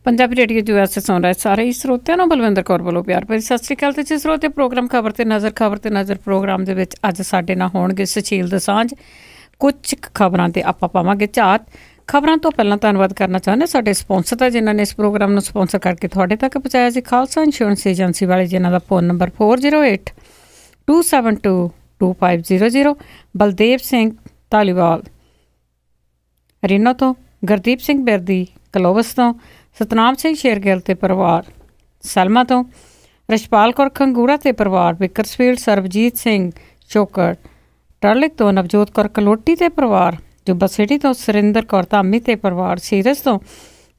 Punjabi radio US ਸੁਣ ਰਹੇ ਸਾਰੇ ਹੀ ਸਰੋਤਿਆਂ ਨੂੰ ਬਲਵਿੰਦਰ ਕੌਰ ਵੱਲੋਂ ਪਿਆਰ ਭਰੀ ਸਤਿ ਸ਼੍ਰੀ ਅਕਾਲ। ਤੇ ਜੀ ਸਰੋਤੇ ਪ੍ਰੋਗਰਾਮ ਖਬਰ ਤੇ ਨਜ਼ਰ ਪ੍ਰੋਗਰਾਮ ਦੇ ਵਿੱਚ ਅੱਜ ਸਾਡੇ ਨਾਲ ਹੋਣਗੇ ਸੁਸ਼ੀਲ ਦੋਸਾਂਝ। ਕੁਝ ਖਬਰਾਂ ਤੇ ਆਪਾਂ ਪਾਵਾਂਗੇ ਝਾਤ। ਖਬਰਾਂ ਤੋਂ ਪਹਿਲਾਂ ਧੰਨਵਾਦ ਕਰਨਾ ਚਾਹੁੰਦੇ ਸਾਡੇ ਸਪੋਂਸਰ ਦਾ ਜਿਨ੍ਹਾਂ ਨੇ ਇਸ ਪ੍ਰੋਗਰਾਮ ਨੂੰ ਸਪੋਂਸਰ ਕਰਕੇ ਤੁਹਾਡੇ ਤੱਕ ਪਹੁੰਚਾਇਆ ਸੀ। ਖਾਲਸਾ ਇੰਸ਼ੋਰੈਂਸ ਏਜੰਸੀ ਵਾਲੇ ਜਿਨ੍ਹਾਂ ਦਾ phone number 4082722500। Baldev Singh Dhaliwal Reno ਤੋਂ, ਗੁਰਦੀਪ ਸਿੰਘ ਬਿਰਦੀ ਕਲੋਵਸ ਤੋਂ, ਸਤਨਾਮ ਸਿੰਘ ਸ਼ੇਰਗਿੱਲ ਤੇ ਪਰਿਵਾਰ ਸਲਮਾ ਤੋਂ, ਰਸ਼ਪਾਲ ਕੌਰ ਖੰਗੂੜਾ ਤੇ ਪਰਿਵਾਰ ਬਿਕਰਸਫੀਲਡ, ਸਰਬਜੀਤ ਸਿੰਘ ਚੋਕੜ ਟਰਲਿਕ ਤੋਂ, ਨਵਜੋਤ ਕੌਰ ਕਲੋਟੀ ਤੇ ਪਰਿਵਾਰ ਜੁੱਬਾ ਸਿਟੀ ਤੋਂ, ਸੁਰਿੰਦਰ ਕੌਰ ਧਾਮੀ ਤੇ ਪਰਿਵਾਰ ਸੀਰਸ ਤੋਂ,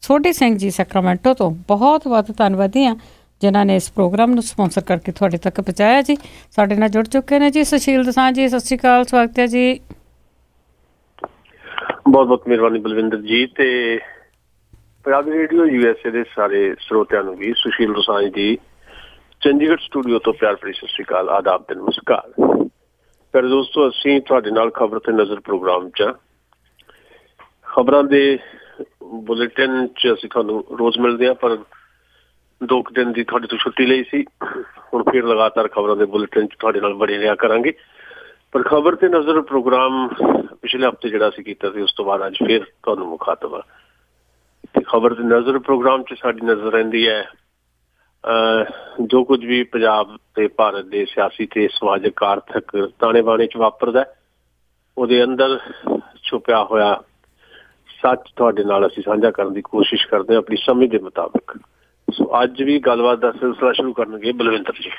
ਸੋਢੀ ਸਿੰਘ ਜੀ ਸੈਕਰਾਮੈਂਟੋ ਤੋਂ ਬਹੁਤ ਬਹੁਤ ਧੰਨਵਾਦੀ ਹਾਂ ਜਿਨ੍ਹਾਂ ਨੇ ਇਸ ਪ੍ਰੋਗਰਾਮ ਨੂੰ ਸਪੋਂਸਰ ਕਰਕੇ ਤੁਹਾਡੇ ਤੱਕ ਪਹੁੰਚਾਇਆ ਜੀ। ਸਾਡੇ ਨਾਲ ਜੁੜ ਚੁੱਕੇ ਨੇ ਜੀ ਸੁਸ਼ੀਲ ਦੋਸਾਂਝ ਜੀ। ਸਤਿ ਸ਼੍ਰੀ ਅਕਾਲ, ਸਵਾਗਤ ਹੈ ਜੀ। ਬਹੁਤ ਬਹੁਤ ਮਿਹਰਬਾਨੀ ਬਲਵਿੰਦਰ ਜੀ। ਤੇ ਪੰਜਾਬੀ ਰੇਡੀਓ USA ਦੇ ਸਾਰੇ ਸਰੋਤਿਆਂ ਨੂੰ ਵੀ ਸੁਸ਼ੀਲ ਦੋਸਾਂਝ ਦੀ ਚੰਡੀਗੜ੍ਹ ਸਟੂਡੀਓ ਤੋਂ ਪਿਆਰ ਭਰੀ ਸਤਿ ਸ਼੍ਰੀ ਅਕਾਲ, ਆਦਾਬ ਤੇ ਨਮਸਕਾਰ। ਪਰ ਦੋਸਤੋ, ਅਸੀਂ ਤੁਹਾਡੇ ਨਾਲ ਖਬਰ ਤੇ ਨਜ਼ਰ ਪ੍ਰੋਗਰਾਮ 'ਚ ਖਬਰਾਂ ਦੇ ਬੁਲੇਟਿਨ 'ਚ ਅਸੀਂ ਤੁਹਾਨੂੰ ਰੋਜ਼ ਮਿਲਦੇ ਹਾਂ, ਪਰ 2 ਦਿਨ ਦੀ ਤੁਹਾਡੇ ਤੋਂ ਛੁੱਟੀ ਲਈ ਸੀ। ਹੁਣ ਫਿਰ ਲਗਾਤਾਰ ਖਬਰਾਂ ਦੇ ਬੁਲੇਟਿਨ 'ਚ ਤੁਹਾਡੇ ਨਾਲ ਬਣੇ ਰਿਹਾ ਕਰਾਂਗੇ। ਪਰ ਖਬਰ ਤੇ ਨਜ਼ਰ ਪ੍ਰੋਗਰਾਮ ਪਿਛਲੇ ਹਫ਼ਤੇ ਜਿਹੜਾ ਅਸੀਂ ਕੀਤਾ ਸੀ, ਉਸ ਤੋਂ ਬਾਅਦ ਅੱਜ ਫਿਰ ਤੁਹਾਨੂੰ ਮੁਖਾਤਬ ਆ। ਤੇ ਖਬਰ ਤੇ ਨਜ਼ਰ ਪ੍ਰੋਗਰਾਮ 'ਚ ਸਾਡੀ ਨਜ਼ਰ ਰਹਿੰਦੀ ਹੈ ਜੋ ਕੁਝ ਵੀ ਪੰਜਾਬ ਤੇ ਭਾਰਤ ਦੇ ਸਿਆਸੀ ਤੇ ਸਮਾਜਿਕ ਆਰਥਿਕ ਤਾਣੇ ਬਾਣੇ 'ਚ ਵਾਪਰਦਾ, ਉਹਦੇ ਅੰਦਰ ਛੁਪਿਆ ਹੋਇਆ ਸੱਚ ਤੁਹਾਡੇ ਨਾਲ ਅਸੀਂ ਸਾਂਝਾ ਕਰਨ ਦੀ ਕੋਸ਼ਿਸ਼ ਕਰਦੇ ਹਾਂ ਆਪਣੀ ਸਮਝ ਦੇ ਮੁਤਾਬਿਕ। ਸੋ ਅੱਜ ਵੀ ਗੱਲਬਾਤ ਦਾ ਸਿਲਸਿਲਾ ਸ਼ੁਰੂ ਕਰਨਗੇ ਬਲਵਿੰਦਰ ਜੀ।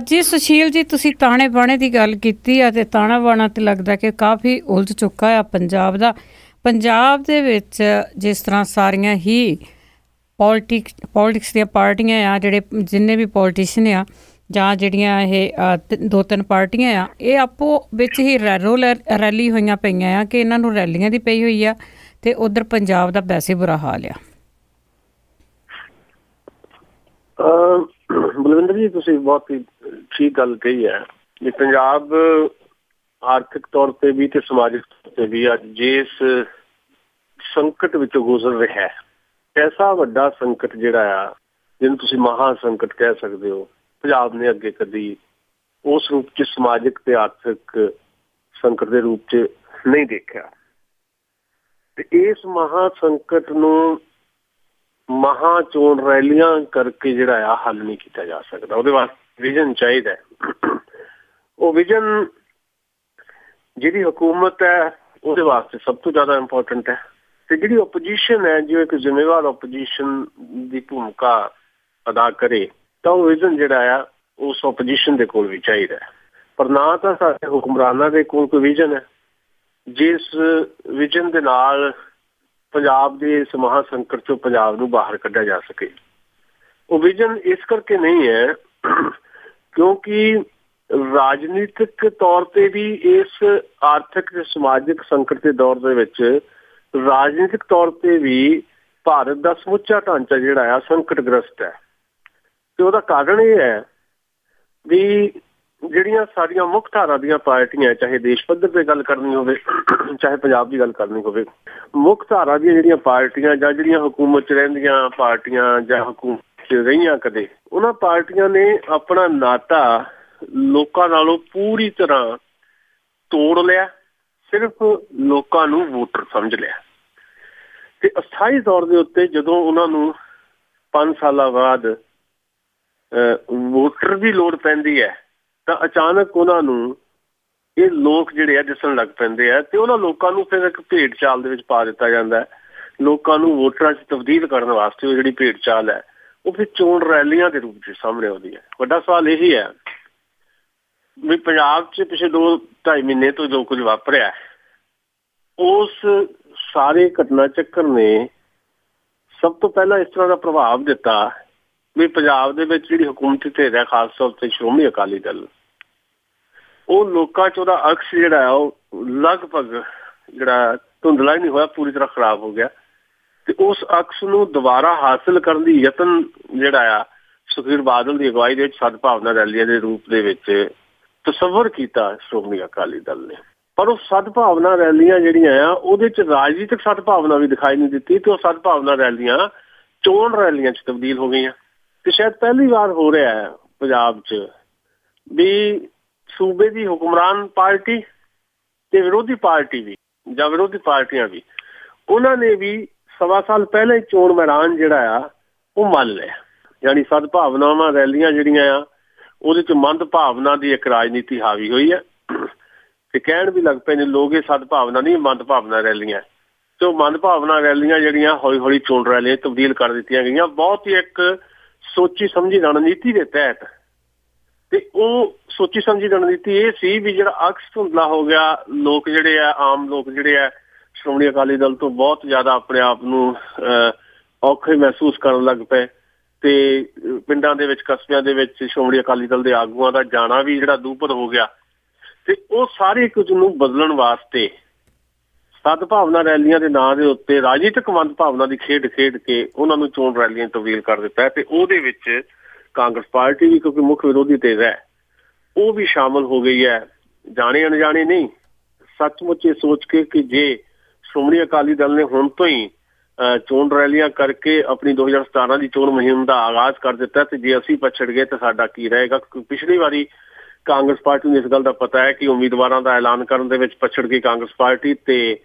ਜੀ ਸੁਸ਼ੀਲ ਜੀ, ਤੁਸੀਂ ਤਾਣੇ ਬਾਣੇ ਦੀ ਗੱਲ ਕੀਤੀ ਆ ਤੇ ਤਾਣਾ ਬਾਣਾ ਤੇ ਲੱਗਦਾ ਕਿ ਕਾਫੀ ਉਲਝ ਚੁੱਕਾ ਆ ਪੰਜਾਬ ਦਾ। ਪੰਜਾਬ ਦੇ ਵਿੱਚ ਜਿਸ ਤਰ੍ਹਾਂ ਸਾਰੀਆਂ ਹੀ ਪੋਲੀਟਿਕਸ ਦੀਆਂ ਪਾਰਟੀਆਂ ਆ, ਜਿੰਨੇ ਵੀ ਪੋਲੀਟੀਸ਼ੀਅਨ ਆ ਜਾਂ ਜਿਹੜੀਆਂ ਇਹ 2-3 ਪਾਰਟੀਆਂ ਆ, ਇਹ ਆਪੋ ਵਿੱਚ ਹੀ ਰੈਲੀ ਹੋਈਆਂ ਪਈਆਂ ਆ ਕਿ ਇਹਨਾਂ ਨੂੰ ਰੈਲੀਆਂ ਦੀ ਪਈ ਹੋਈ ਆ ਤੇ ਉਧਰ ਪੰਜਾਬ ਦਾ ਵੈਸੇ ਬੁਰਾ ਹਾਲ ਆ। ਬਲਵਿੰਦਰ ਜੀ, ਤੁਸੀਂ ਬਹੁਤ ਹੀ ਠੀਕ ਗੱਲ ਕਹੀ ਹੈ ਕਿ ਪੰਜਾਬ ਆਰਥਿਕ ਤੌਰ ਤੇ ਵੀ ਤੇ ਸਮਾਜਿਕ ਤੌਰ ਤੇ ਵੀ ਅੱਜ ਜਿਸ ਸੰਕਟ ਵਿੱਚੋਂ ਗੁਜ਼ਰ ਰਿਹਾ ਹੈ, ਐਸਾ ਵੱਡਾ ਸੰਕਟ ਜਿਹੜਾ ਆ ਜਿਹਨੂੰ ਤੁਸੀਂ ਮਹਾ ਸੰਕਟ ਕਹਿ ਸਕਦੇ ਹੋ, ਪੰਜਾਬ ਨੇ ਅੱਗੇ ਕਦੀ ਉਸ ਰੂਪ 'ਚ ਸਮਾਜਿਕ ਤੇ ਆਰਥਿਕ ਸੰਕਟ ਦੇ ਰੂਪ 'ਚ ਨਹੀਂ ਦੇਖਿਆ। ਤੇ ਇਸ ਮਹਾ ਸੰਕਟ ਨੂੰ ਮਹਾ ਚੋਣ ਰੈਲੀਆਂ ਕਰਕੇ ਜਿਹੜਾ ਆ ਹੱਲ ਨਹੀਂ ਕੀਤਾ ਜਾ ਸਕਦਾ। ਉਹਦੇ ਵਾਸਤੇ ਵਿਜ਼ਨ ਚਾਹੀਦਾ। ਉਹ ਵਿਜ਼ਨ ਜਿਹੜੀ ਹਕੂਮਤ ਹੈ ਉਹਦੇ ਵਾਸਤੇ ਸਭ ਤੋਂ ਜ਼ਿਆਦਾ ਇੰਪੋਰਟੈਂਟ ਹੈ। ਤੇ ਜਿਹੜੀ ਓਪੋਜੀਸ਼ਨ ਹੈ, ਜਿਵੇਂ ਇੱਕ ਜ਼ਿੰਮੇਵਾਰ ਓਪੋਜੀਸ਼ਨ ਦੀ ਭੂਮਿਕਾ ਅਦਾ ਕਰੇ, ਤਾਂ ਉਹ ਵਿਜ਼ਨ ਜਿਹੜਾ ਆ ਉਸ ਓਪੋਜੀਸ਼ਨ ਦੇ ਕੋਲ ਵੀ ਚਾਹੀਦਾ। ਪਰ ਨਾ ਤਾਂ ਸਾਡੇ ਹੁਕਮਰਾਨਾਂ ਦੇ ਕੋਲ ਕੋਈ ਵਿਜ਼ਨ ਹੈ ਜਿਸ ਵਿਜ਼ਨ ਦੇ ਨਾਲ ਪੰਜਾਬ ਦੇ ਇਸ ਮਹਾ ਸੰਕਟ ਚੋਂ ਪੰਜਾਬ ਨੂੰ ਬਾਹਰ ਕੱਢਿਆ ਜਾ ਸਕੇ। ਉਹ ਵਿਜ਼ਨ ਇਸ ਕਰਕੇ ਨਹੀਂ ਹੈ ਕਿਉਂਕਿ ਰਾਜਨੀਤਿਕ ਤੌਰ ਤੇ ਵੀ ਇਸ ਆਰਥਿਕ ਤੇ ਸਮਾਜਿਕ ਸੰਕਟ ਦੇ ਦੌਰ ਦੇ ਵਿੱਚ ਰਾਜਨੀਤਿਕ ਤੌਰ ਤੇ ਵੀ ਭਾਰਤ ਦਾ ਸਮੁੱਚਾ ਢਾਂਚਾ ਜਿਹੜਾ ਆ ਸੰਕਟਗ੍ਰਸਤ ਹੈ। ਤੇ ਉਹਦਾ ਕਾਰਨ ਇਹ ਹੈ ਵੀ ਜਿਹੜੀਆਂ ਸਾਡੀਆਂ ਮੁੱਖ ਧਾਰਾ ਦੀਆਂ ਪਾਰਟੀਆਂ, ਚਾਹੇ ਦੇਸ਼ ਪੱਧਰ ਤੇ ਗੱਲ ਕਰਨੀ ਹੋਵੇ ਚਾਹੇ ਪੰਜਾਬ ਦੀ ਗੱਲ ਕਰਨੀ ਹੋਵੇ, ਮੁੱਖ ਧਾਰਾ ਦੀਆਂ ਜਿਹੜੀਆਂ ਪਾਰਟੀਆਂ ਜਾਂ ਜਿਹੜੀਆਂ ਹਕੂਮਤ 'ਚ ਰਹਿੰਦੀਆਂ ਪਾਰਟੀਆਂ ਜਾਂ ਹਕੂਮਤ 'ਚ ਰਹੀਆਂ ਕਦੇ, ਉਹਨਾਂ ਪਾਰਟੀਆਂ ਨੇ ਆਪਣਾ ਨਾਤਾ ਲੋਕਾਂ ਨਾਲੋਂ ਪੂਰੀ ਤਰ੍ਹਾਂ ਤੋੜ ਲਿਆ। ਸਿਰਫ ਲੋਕਾਂ ਨੂੰ ਵੋਟਰ ਸਮਝ ਲਿਆ। ਤੇ ਅਸਥਾਈ ਤੌਰ ਦੇ ਉੱਤੇ ਜਦੋਂ ਉਹਨਾਂ ਨੂੰ 5 ਸਾਲਾਂ ਬਾਅਦ ਵੋਟਰ ਦੀ ਲੋੜ ਪੈਂਦੀ ਹੈ ਤਾਂ ਅਚਾਨਕ ਉਹਨਾਂ ਨੂੰ ਇਹ ਲੋਕ ਜਿਹੜੇ ਆ ਦਿਸਣ ਲੱਗ ਪੈਂਦੇ ਆ ਤੇ ਉਹਨਾਂ ਲੋਕਾਂ ਨੂੰ ਫਿਰ ਇੱਕ ਭੇਡ ਚਾਲ ਦੇ ਵਿੱਚ ਪਾ ਦਿੱਤਾ ਜਾਂਦਾ। ਲੋਕਾਂ ਨੂੰ ਵੋਟਰਾਂ 'ਚ ਤਬਦੀਲ ਕਰਨ ਵਾਸਤੇ ਉਹ ਜਿਹੜੀ ਭੇਡ ਚਾਲ ਹੈ ਉਹ ਫਿਰ ਚੋਣ ਰੈਲੀਆਂ ਦੇ ਰੂਪ 'ਚ ਸਾਹਮਣੇ ਆਉਂਦੀ ਹੈ। ਵੱਡਾ ਸਵਾਲ ਇਹੀ ਹੈ ਵੀ ਪੰਜਾਬ 'ਚ ਪਿਛਲੇ 2-2.5 ਮਹੀਨੇ ਤੋਂ ਜੋ ਕੁਝ ਵਾਪਰਿਆ, ਉਸ ਸਾਰੇ ਘਟਨਾ ਚੱਕਰ ਨੇ ਸਭ ਤੋਂ ਪਹਿਲਾਂ ਇਸ ਤਰ੍ਹਾਂ ਦਾ ਪ੍ਰਭਾਵ ਦਿੱਤਾ ਵੀ ਪੰਜਾਬ ਦੇ ਵਿੱਚ ਜਿਹੜੀ ਹਕੂਮਤੀ ਧਿਰ ਹੈ, ਖਾਸ ਤੌਰ ਤੇ ਸ਼੍ਰੋਮਣੀ ਅਕਾਲੀ ਦਲ, ਉਹ ਲੋਕਾਂ 'ਚ ਉਹਦਾ ਅਕਸ ਜਿਹੜਾ ਉਹ ਲਗਭਗ ਜਿਹੜਾ ਧੁੰਦਲਾ ਹੀ ਨਹੀਂ ਹੋਇਆ, ਪੂਰੀ ਤਰ੍ਹਾਂ ਖਰਾਬ ਹੋ ਗਿਆ। ਤੇ ਉਸ ਅਕਸ ਨੂੰ ਦੁਬਾਰਾ ਹਾਸਿਲ ਕਰਨ ਦੀ ਯਤਨ ਜਿਹੜਾ ਆ ਸੁਖਬੀਰ ਬਾਦਲ ਦੀ ਅਗਵਾਈ ਦੇ ਵਿੱਚ ਸਦਭਾਵਨਾ ਰੈਲੀਆਂ ਦੇ ਰੂਪ ਦੇ ਵਿੱਚ ਤਸੱਵਰ ਕੀਤਾ ਸ਼੍ਰੋਮਣੀ ਅਕਾਲੀ ਦਲ ਨੇ। ਪਰ ਉਹ ਸਦਭਾਵਨਾ ਰੈਲੀਆਂ ਜਿਹੜੀਆਂ ਆ ਉਹਦੇ 'ਚ ਰਾਜਨੀਤਿਕ ਸਦਭਾਵਨਾ ਵੀ ਦਿਖਾਈ ਨਹੀਂ ਦਿੱਤੀ ਤੇ ਉਹ ਸਦਭਾਵਨਾ ਰੈਲੀਆਂ ਚੋਣ ਰੈਲੀਆਂ 'ਚ ਤਬਦੀਲ ਹੋ ਗਈਆਂ। ਤੇ ਸ਼ਾਇਦ ਪਹਿਲੀ ਵਾਰ ਹੋ ਰਿਹਾ ਹੈ ਪੰਜਾਬ 'ਚ ਵੀ ਸੂਬੇ ਦੀ ਹੁਕਮਰਾਨ ਪਾਰਟੀ ਤੇ ਵਿਰੋਧੀ ਪਾਰਟੀ ਵੀ ਜਾਂ ਵਿਰੋਧੀ ਪਾਰਟੀਆਂ ਵੀ ਉਹਨਾਂ ਨੇ ਵੀ 1.25 ਸਾਲ ਪਹਿਲਾਂ ਹੀ ਚੋਣ ਮੈਦਾਨ ਜਿਹੜਾ ਆ ਉਹ ਮੰਨ ਲਿਆ। ਯਾਨੀ ਸਦਭਾਵਨਾਵਾਂ ਰੈਲੀਆਂ ਜਿਹੜੀਆਂ ਆ ਉਹਦੇ 'ਚ ਮੰਦ ਭਾਵਨਾ ਦੀ ਇੱਕ ਰਾਜਨੀਤੀ ਹਾਵੀ ਹੋਈ ਹੈ ਤੇ ਕਹਿਣ ਵੀ ਲੱਗ ਪਏ ਨੇ ਲੋਕ ਇਹ ਸਦਭਾਵਨਾ ਨਹੀਂ ਮੰਦ ਭਾਵਨਾ ਰੈਲੀਆਂ ਤੇ ਉਹ ਮੰਦ ਭਾਵਨਾ ਰੈਲੀਆਂ ਜਿਹੜੀਆਂ ਹੌਲੀ ਹੌਲੀ ਚੋਣ ਰੈਲੀਆਂ ਤਬਦੀਲ ਕਰ ਦਿੱਤੀਆਂ ਗਈਆਂ ਬਹੁਤ ਹੀ ਇੱਕ ਸੋਚੀ ਸਮਝੀ ਰਣਨੀਤੀ ਦੇ ਤਹਿਤ। ਤੇ ਉਹ ਸੋਚੀ ਸਮਝੀ ਰਣਨੀਤੀ ਇਹ ਸੀ ਵੀ ਜਿਹੜਾ ਅਕਸ ਧੁੰਦਲਾ ਹੋ ਗਿਆ ਲੋਕ ਜਿਹੜੇ ਆ ਆਮ ਲੋਕ ਜਿਹੜੇ ਆ ਸ਼੍ਰੋਮਣੀ ਅਕਾਲੀ ਦਲ ਤੋਂ ਬਹੁਤ ਜ਼ਿਆਦਾ ਆਪਣੇ ਆਪ ਨੂੰ ਔਖੇ ਮਹਿਸੂਸ ਕਰਨ ਲੱਗ ਪਏ ਤੇ ਪਿੰਡਾਂ ਦੇ ਵਿੱਚ ਕਸਬਿਆਂ ਦੇ ਵਿੱਚ ਸ਼੍ਰੋਮਣੀ ਅਕਾਲੀ ਦਲ ਦੇ ਆਗੂਆਂ ਦਾ ਜਾਣਾ ਵੀ ਜਿਹੜਾ ਦੂਭਰ ਹੋ ਗਿਆ ਤੇ ਉਹ ਸਾਰੇ ਕੁਝ ਨੂੰ ਬਦਲਣ ਵਾਸਤੇ ਸਦਭਾਵਨਾ ਰੈਲੀਆਂ ਦੇ ਨਾਂ ਦੇ ਉੱਤੇ ਰਾਜਨੀਤਿਕ ਮੰਦ ਭਾਵਨਾ ਦੀ ਖੇਡ ਖੇਡ ਕੇ ਉਹਨਾਂ ਨੂੰ ਚੋਣ ਰੈਲੀਆਂ ਤਬਦੀਲ ਕਰ ਦਿੱਤਾ ਤੇ ਉਹਦੇ ਵਿੱਚ ਕਾਂਗਰਸ ਪਾਰਟੀ ਵੀ ਕਿਉਂਕਿ ਮੁੱਖ ਵਿਰੋਧੀ ਧਿਰ ਹੈ ਉਹ ਵੀ ਸ਼ਾਮਲ ਹੋ ਗਈ ਹੈ। ਜਾਣੇ ਅਣਜਾਣੇ ਨਹੀਂ ਸੱਚਮੁੱਚ ਇਹ ਸੋਚ ਕੇ ਕਿ ਜੇ ਸ਼੍ਰੋਮਣੀ ਅਕਾਲੀ ਦਲ ਨੇ ਹੁਣ ਤੋਂ ਹੀ ਚੋਣ ਰੈਲੀਆਂ ਕਰਕੇ ਆਪਣੀ 2017 ਦੀ ਚੋਣ ਮੁਹਿੰਮ ਦਾ ਆਗਾਜ਼ ਕਰ ਦਿੱਤਾ ਤੇ ਜੇ ਅਸੀਂ ਪਛੜ ਗਏ ਤਾਂ ਸਾਡਾ ਕੀ ਰਹੇਗਾ। ਪਿਛਲੀ ਵਾਰੀ ਕਾਂਗਰਸ ਪਾਰਟੀ ਨੂੰ ਇਸ ਗੱਲ ਦਾ ਪਤਾ ਹੈ ਕਿ ਉਮੀਦਵਾਰਾਂ ਦਾ ਐਲਾਨ ਕਰਨ ਦੇ ਵਿੱਚ ਪਛੜ ਗਈ ਕਾਂਗਰਸ ਪਾਰਟੀ ਤੇ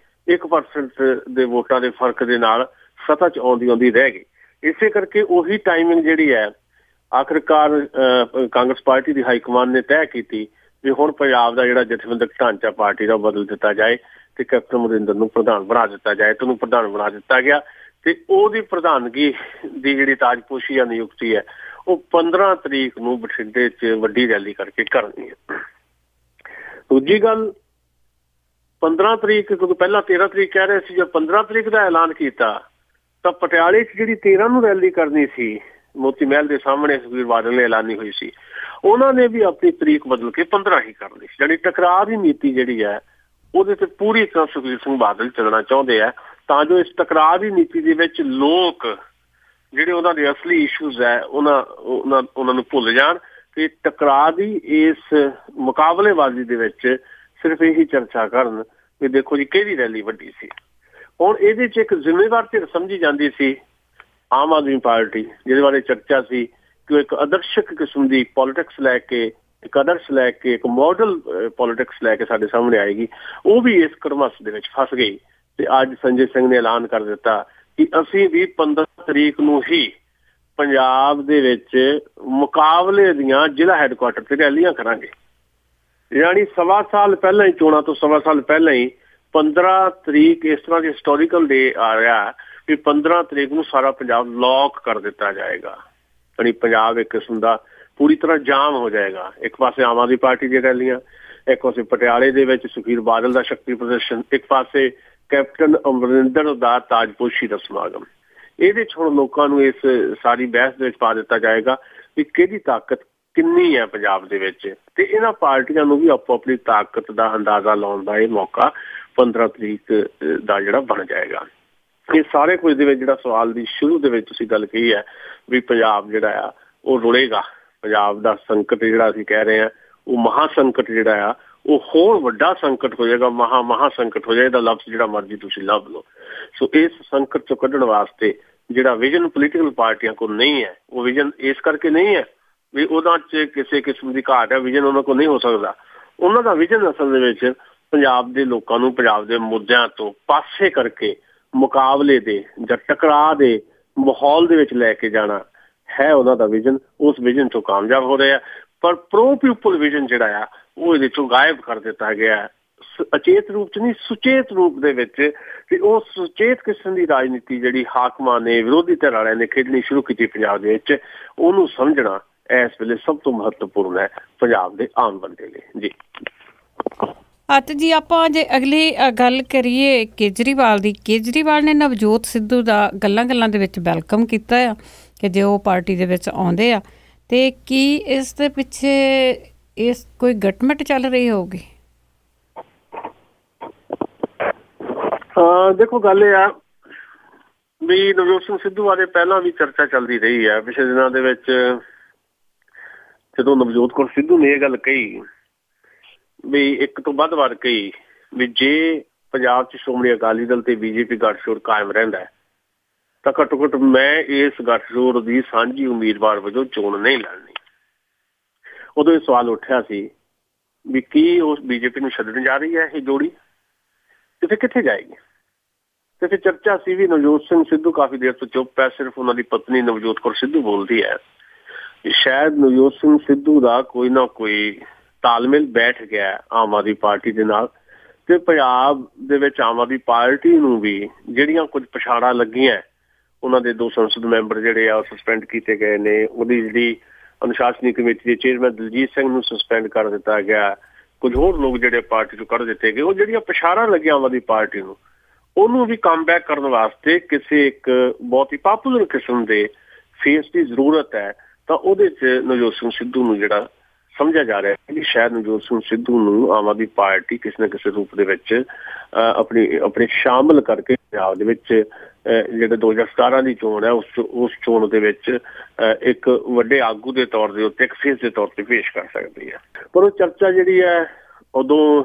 1% ਦੇ ਵੋਟਾਂ ਦੇ ਫਰਕ ਦੇ ਨਾਲ ਸੱਤਾ 'ਚ ਆਉਂਦੀ ਰਹਿ ਗਈ। ਇਸੇ ਕਰਕੇ ਉਹੀ ਟਾਈਮਿੰਗ ਜਿਹੜੀ ਹੈ ਆਖਿਰਕਾਰ ਕਾਂਗਰਸ ਪਾਰਟੀ ਦੀ ਹਾਈਕਮਾਨ ਨੇ ਤੈਅ ਕੀਤੀ ਵੀ ਹੁਣ ਪੰਜਾਬ ਦਾ ਜਿਹੜਾ ਜਥੇਬੰਦਕ ਢਾਂਚਾ ਪਾਰਟੀ ਦਾ ਬਦਲ ਦਿੱਤਾ ਜਾਏ ਤੇ ਕੈਪਟਨ ਅਮਰਿੰਦਰ ਨੂੰ ਪ੍ਰਧਾਨ ਬਣਾ ਦਿੱਤਾ ਜਾਏ ਤੇ ਉਹਨੂੰ ਪ੍ਰਧਾਨ ਬਣਾ ਦਿੱਤਾ ਗਿਆ ਤੇ ਉਹਦੀ ਪ੍ਰਧਾਨਗੀ ਦੀ ਜਿਹੜੀ ਤਾਜਪੋਸ਼ੀ ਜਾਂ ਨਿਯੁਕਤੀ ਹੈ ਉਹ 15 ਤਰੀਕ ਨੂੰ ਬਠਿੰਡੇ 'ਚ ਵੱਡੀ ਰੈਲੀ ਕਰਕੇ ਕਰਨੀ ਹੈ। ਦੂਜੀ ਗੱਲ 15 ਤਰੀਕ ਕਿਉਂਕਿ ਪਹਿਲਾਂ 13 ਤਰੀਕ ਕਹਿ ਰਹੇ ਸੀ ਜੇ 15 ਤਰੀਕ ਦਾ ਐਲਾਨ ਕੀਤਾ ਤਾਂ ਪਟਿਆਲੇ 'ਚ ਜਿਹੜੀ 13 ਨੂੰ ਰੈਲੀ ਕਰਨੀ ਸੀ ਮੋਤੀ ਮਹਿਲ ਦੇ ਸਾਹਮਣੇ ਸੁਖਬੀਰ ਬਾਦਲ ਨੇ ਐਲਾਨੀ ਹੋਈ ਸੀ ਉਹਨਾਂ ਨੇ ਵੀ ਆਪਣੀ ਤਰੀਕ ਬਦਲ ਕੇ 15 ਹੀ ਕਰਨੀ ਸੀ। ਜਾਣੀ ਟਕਰਾਅ ਦੀ ਨੀਤੀ ਜਿਹੜੀ ਹੈ ਉਹਦੇ ਤੇ ਪੂਰੀ ਤਰ੍ਹਾਂ ਸੁਖਬੀਰ ਸਿੰਘ ਬਾਦਲ ਚੱਲਣਾ ਚਾਹੁੰਦੇ ਆ ਤਾਂ ਜੋ ਇਸ ਟਕਰਾਅ ਦੀ ਨੀਤੀ ਦੇ ਵਿੱਚ ਲੋਕ ਜਿਹੜੇ ਉਹਨਾਂ ਦੇ ਅਸਲੀ ਇਸ਼ੂਜ਼ ਹੈ ਉਹਨਾਂ ਨੂੰ ਭੁੱਲ ਜਾਣ ਤੇ ਟਕਰਾਅ ਦੀ ਇਸ ਮੁਕਾਬਲੇਬਾਜ਼ੀ ਦੇ ਵਿੱਚ ਸਿਰਫ ਇਹੀ ਚਰਚਾ ਕਰਨ ਵੀ ਦੇਖੋ ਜੀ ਕਿਹਦੀ ਰੈਲੀ ਵੱਡੀ ਸੀ। ਹੁਣ ਇਹਦੇ 'ਚ ਇੱਕ ਜ਼ਿੰਮੇਵਾਰ ਧਿਰ ਸਮਝੀ ਜਾਂਦੀ ਸੀ ਆਮ ਆਦਮੀ ਪਾਰਟੀ ਜਿਹਦੇ ਬਾਰੇ ਚਰਚਾ ਸੀ ਕਿ ਉਹ ਇੱਕ ਆਦਰਸ਼ਕ ਕਿਸਮ ਦੀ ਪੋਲੀਟਿਕਸ ਲੈ ਕੇ ਇੱਕ ਆਦਰਸ਼ ਲੈ ਕੇ ਇੱਕ ਮਾਡਲ ਪੋਲੀਟਿਕਸ ਲੈ ਕੇ ਸਾਡੇ ਸਾਹਮਣੇ ਆਏਗੀ ਉਹ ਵੀ ਇਸ ਕੜਮੱਸ ਦੇ ਵਿੱਚ ਫਸ ਗਈ ਤੇ ਅੱਜ ਸੰਜੇ ਸਿੰਘ ਨੇ ਐਲਾਨ ਕਰ ਦਿੱਤਾ ਕਿ ਅਸੀਂ ਵੀ 15 ਤਰੀਕ ਨੂੰ ਹੀ ਪੰਜਾਬ ਦੇ ਵਿੱਚ ਮੁਕਾਬਲੇ ਦੀਆਂ ਜ਼ਿਲ੍ਹਾ ਹੈਡਕੁਆਟਰ ਤੇ ਰੈਲੀਆਂ ਕਰਾਂਗੇ। ਯਾਨੀ 1.25 ਸਾਲ ਪਹਿਲਾਂ ਹੀ ਚੋਣਾਂ ਤੋਂ 1.25 ਸਾਲ ਪਹਿਲਾਂ ਹੀ 15 ਤਰੀਕ ਇਸ ਤਰ੍ਹਾਂ ਦੀ ਹਿਸਟੋਰੀਕਲ ਡੇ ਆ ਰਿਹਾ ਵੀ 15 ਤਰੀਕ ਨੂੰ ਸਾਰਾ ਪੰਜਾਬ ਲੌਕ ਕਰ ਦਿੱਤਾ ਜਾਏਗਾ। ਯਾਨੀ ਪੰਜਾਬ ਇੱਕ ਕਿਸਮ ਦਾ ਪੂਰੀ ਤਰ੍ਹਾਂ ਜਾਮ ਹੋ ਜਾਏਗਾ। ਇੱਕ ਪਾਸੇ ਆਮ ਆਦਮੀ ਪਾਰਟੀ ਦੀਆਂ ਰੈਲੀਆਂ, ਇੱਕ ਪਾਸੇ ਪਟਿਆਲੇ ਦੇ ਵਿੱਚ ਸੁਖਬੀਰ ਬਾਦਲ ਦਾ ਸ਼ਕਤੀ ਪ੍ਰਦਰਸ਼ਨ, ਇੱਕ ਪਾਸੇ ਕੈਪਟਨ ਅਮਰਿੰਦਰ ਦਾ ਤਾਜਪੋਸ਼ੀ ਦਾ ਸਮਾਗਮ। ਇਹਦੇ 'ਚ ਹੁਣ ਲੋਕਾਂ ਨੂੰ ਇਸ ਸਾਰੀ ਬਹਿਸ ਦੇ ਵਿੱਚ ਪਾ ਦਿੱਤਾ ਜਾਏਗਾ ਵੀ ਕਿਹਦੀ ਤਾਕਤ ਕਿੰਨੀ ਹੈ ਪੰਜਾਬ ਦੇ ਵਿੱਚ ਤੇ ਇਹਨਾਂ ਪਾਰਟੀਆਂ ਨੂੰ ਵੀ ਆਪੋ ਆਪਣੀ ਤਾਕਤ ਦਾ ਅੰਦਾਜ਼ਾ ਲਾਉਣ ਦਾ ਇਹ ਮੌਕਾ 15 ਤਰੀਕ ਦਾ ਜਿਹੜਾ ਬਣ ਜਾਏਗਾ। ਇਹ ਸਾਰੇ ਕੁਝ ਦੇ ਵਿੱਚ ਜਿਹੜਾ ਸਵਾਲ ਦੀ ਸ਼ੁਰੂ ਦੇ ਵਿੱਚ ਤੁਸੀਂ ਗੱਲ ਕਹੀ ਹੈ ਵੀ ਪੰਜਾਬ ਜਿਹੜਾ ਆ ਉਹ ਰੁੜੇਗਾ, ਪੰਜਾਬ ਦਾ ਸੰਕਟ ਜਿਹੜਾ ਅਸੀਂ ਕਹਿ ਰਹੇ ਹਾਂ ਉਹ ਮਹਾ ਸੰਕਟ ਜਿਹੜਾ ਆ ਉਹ ਹੋਰ ਵੱਡਾ ਸੰਕਟ ਹੋ ਜਾਏਗਾ, ਮਹਾ ਸੰਕਟ ਹੋ ਜਾਏਗਾ। ਲਫ਼ਜ਼ ਜਿਹੜਾ ਮਰਜ਼ੀ ਤੁਸੀਂ ਲੱਭ ਲਓ। ਸੋ ਇਸ ਸੰਕਟ ਚੋਂ ਕੱਢਣ ਵਾਸਤੇ ਜਿਹੜਾ ਵਿਜ਼ਨ ਪੋਲੀਟੀਕਲ ਪਾਰਟੀਆਂ ਕੋਲ ਨਹੀਂ ਹੈ ਉਹ ਵਿਜ਼ਨ ਇਸ ਕਰਕੇ ਨਹੀਂ ਹੈ ਵੀ ਉਹਨਾਂ 'ਚ ਕਿਸੇ ਕਿਸਮ ਦੀ ਘਾਟ ਹੈ, ਵਿਜ਼ਨ ਉਹਨਾਂ ਕੋਲ ਨਹੀਂ ਹੋ ਸਕਦਾ। ਉਹਨਾਂ ਦਾ ਵਿਜ਼ਨ ਅਸਲ ਦੇ ਵਿੱਚ ਪੰਜਾਬ ਦੇ ਲੋਕਾਂ ਨੂੰ ਪੰਜਾਬ ਦੇ ਮੁੱਦਿਆਂ ਤੋਂ ਪਾਸੇ ਕਰਕੇ ਮੁਕਾਬਲੇ ਦੇ ਜਾਂ ਟਕਰਾਅ ਦੇ ਮਾਹੌਲ ਦੇ ਵਿੱਚ ਲੈ ਕੇ ਜਾਣਾ ਹੈ ਉਹਨਾਂ ਦਾ ਵਿਜ਼ਨ। ਉਸ ਵਿਜ਼ਨ 'ਚੋਂ ਕਾਮਯਾਬ ਹੋ ਰਿਹਾ ਪਰ ਪ੍ਰੋ ਪੀਪਲ ਵਿਜ਼ਨ ਜਿਹੜਾ ਆ ਉਹ ਇਹਦੇ 'ਚੋਂ ਗਾਇਬ ਕਰ ਦਿੱਤਾ ਗਿਆ ਅਚੇਤ ਰੂਪ 'ਚ ਨਹੀਂ ਸੁਚੇਤ ਰੂਪ ਦੇ ਵਿੱਚ। ਤੇ ਉਹ ਸੁਚੇਤ ਕਿਸਮ ਦੀ ਰਾਜਨੀਤੀ ਜਿਹੜੀ ਹਾਕਮਾਂ ਨੇ ਵਿਰੋਧੀ ਧਿਰ ਵਾਲਿਆਂ ਨੇ ਖੇਡਣੀ ਸ਼ੁਰੂ ਕੀਤੀ ਪੰਜਾਬ ਦੇ ਵਿੱਚ ਉਹਨੂੰ ਸਮਝਣਾ ਇਸ ਵੇਲੇ ਸਭ ਤੋਂ ਮਹੱਤਵਪੂਰਨ ਹੈ ਪੰਜਾਬ ਦੇ ਆਮ ਬੰਦੇ ਲਈ। ਜੀ ਅਤੇ ਜੀ ਆਪਾਂ ਜੇ ਅਗਲੀ ਗੱਲ ਕਰੀਏ ਕੇਜਰੀਵਾਲ ਦੀ, ਕੇਜਰੀਵਾਲ ਨੇ ਨਵਜੋਤ ਸਿੱਧੂ ਦਾ ਗੱਲਾਂ ਦੇ ਵਿੱਚ ਵੈਲਕਮ ਕੀਤਾ ਆ ਕਿ ਜੇ ਉਹ ਪਾਰਟੀ ਦੇ ਵਿੱਚ ਆਉਂਦੇ ਆ ਤੇ ਕੀ ਇਸ ਦੇ ਪਿੱਛੇ ਇਸ ਕੋਈ ਗਟਮਟ ਚੱਲ ਰਹੀ ਹੋਊਗੀ? ਦੇਖੋ ਗੱਲ ਇਹ ਆ ਵੀ ਨਵਜੋਤ ਸਿੰਘ ਸਿੱਧੂ ਬਾਰੇ ਪਹਿਲਾਂ ਵੀ ਚਰਚਾ ਚੱਲਦੀ ਰਹੀ ਹੈ। ਪਿਛਲੇ ਦਿਨਾਂ ਦੇ ਵਿੱਚ ਜਦੋਂ ਨਵਜੋਤ ਕੌਰ ਸਿੱਧੂ ਨੇ ਇਹ ਗੱਲ ਕਹੀ ਵੀ ਇੱਕ ਤੋਂ ਵੱਧ ਵਾਰ ਕਹੀ ਵੀ ਜੇ ਪੰਜਾਬ 'ਚ ਸ਼੍ਰੋਮਣੀ ਅਕਾਲੀ ਦਲ ਤੇ ਬੀਜੇਪੀ ਗੱਠਜੋੜ ਕਾਇਮ ਰਹਿੰਦਾ ਤਾਂ ਘੱਟੋ ਘੱਟ ਮੈਂ ਇਸ ਗੱਠਜੋੜ ਦੀ ਸਾਂਝੀ ਉਮੀਦਵਾਰ ਵਜੋਂ ਚੋਣ ਨਹੀਂ ਲੜਨੀ। ਉਦੋਂ ਇਹ ਸਵਾਲ ਉੱਠਿਆ ਸੀ ਵੀ ਕੀ ਉਸ ਬੀਜੇਪੀ ਨੂੰ ਛੱਡਣ ਜਾ ਰਹੀ ਹੈ ਇਹ ਜੋੜੀ, ਤੇ ਫਿਰ ਕਿੱਥੇ ਜਾਏਗੀ। ਤੇ ਫਿਰ ਚਰਚਾ ਸੀ ਵੀ ਨਵਜੋਤ ਸਿੰਘ ਸਿੱਧੂ ਕਾਫੀ ਦੇਰ ਤੋਂ ਚੁੱਪ ਹੈ, ਸਿਰਫ ਉਹਨਾਂ ਦੀ ਪਤਨੀ ਨਵਜੋਤ ਕੌਰ ਸਿੱਧੂ ਬੋਲਦੀ ਹੈ। ਸ਼ਾਇਦ ਨਵਜੋਤ ਸਿੰਘ ਸਿੱਧੂ ਦਾ ਕੋਈ ਨਾ ਕੋਈ ਤਾਲਮੇਲ ਬੈਠ ਗਿਆ ਆਮ ਆਦਮੀ ਪਾਰਟੀ ਦੇ ਨਾਲ, ਤੇ ਪੰਜਾਬ ਦੇ ਵਿੱਚ ਆਮ ਆਦਮੀ ਪਾਰਟੀ ਨੂੰ ਵੀ ਜਿਹੜੀਆਂ ਕੁਝ ਪਛਾੜਾਂ ਲੱਗੀਆਂ, ਉਹਨਾਂ ਦੇ 2 ਸੰਸਦ ਮੈਂਬਰ ਜਿਹੜੇ ਆ ਉਹ ਸਸਪੈਂਡ ਕੀਤੇ ਗਏ ਨੇ, ਉਹਦੀ ਜਿਹੜੀ ਅਨੁਸ਼ਾਸਨੀ ਕਮੇਟੀ ਦੇ ਚੇਅਰਮੈਨ ਦਲਜੀਤ ਸਿੰਘ ਨੂੰ ਸਸਪੈਂਡ ਕਰ ਦਿੱਤਾ ਗਿਆ, ਕੁਝ ਹੋਰ ਲੋਕ ਜਿਹੜੇ ਪਾਰਟੀ ਤੋਂ ਕੱਢ ਦਿੱਤੇ ਗਏ। ਉਹ ਜਿਹੜੀਆਂ ਪਛਾੜਾਂ ਲੱਗੀਆਂ ਆਮ ਆਦਮੀ ਪਾਰਟੀ ਨੂੰ, ਉਹਨੂੰ ਵੀ ਕਮਬੈਕ ਕਰਨ ਵਾਸਤੇ ਕਿਸੇ ਇੱਕ ਬਹੁਤ ਹੀ ਪਾਪੂਲਰ ਕਿਸਮ ਦੇ ਫੇਸ ਦੀ ਜ਼ਰੂਰਤ ਹੈ। ਤਾਂ ਉਹਦੇ 'ਚ ਨਵਜੋਤ ਸਿੰਘ ਸਿੱਧੂ ਨੂੰ ਜਿਹੜਾ ਸਮਝਿਆ ਜਾ ਰਿਹਾ ਹੈ ਕਿ ਸ਼ਾਇਦ ਨਵਜੋਤ ਸਿੰਘ ਸਿੱਧੂ ਨੂੰ ਆਮ ਆਦਮੀ ਪਾਰਟੀ ਕਿਸੇ ਨਾ ਕਿਸੇ ਰੂਪ ਦੇ ਵਿੱਚ ਆਪਣੇ ਸ਼ਾਮਲ ਕਰਕੇ ਪੰਜਾਬ ਦੇ ਵਿੱਚ ਜਿਹੜੇ 2017 ਦੀ ਚੋਣ ਹੈ ਉਸ ਚੋਣ ਦੇ ਵਿੱਚ ਇੱਕ ਵੱਡੇ ਆਗੂ ਦੇ ਤੌਰ ਦੇ ਉੱਤੇ, ਇੱਕ ਫੇਸ ਦੇ ਤੌਰ ਤੇ ਪੇਸ਼ ਕਰ ਸਕਦੀ ਹੈ। ਪਰ ਉਹ ਚਰਚਾ ਜਿਹੜੀ ਹੈ ਉਦੋਂ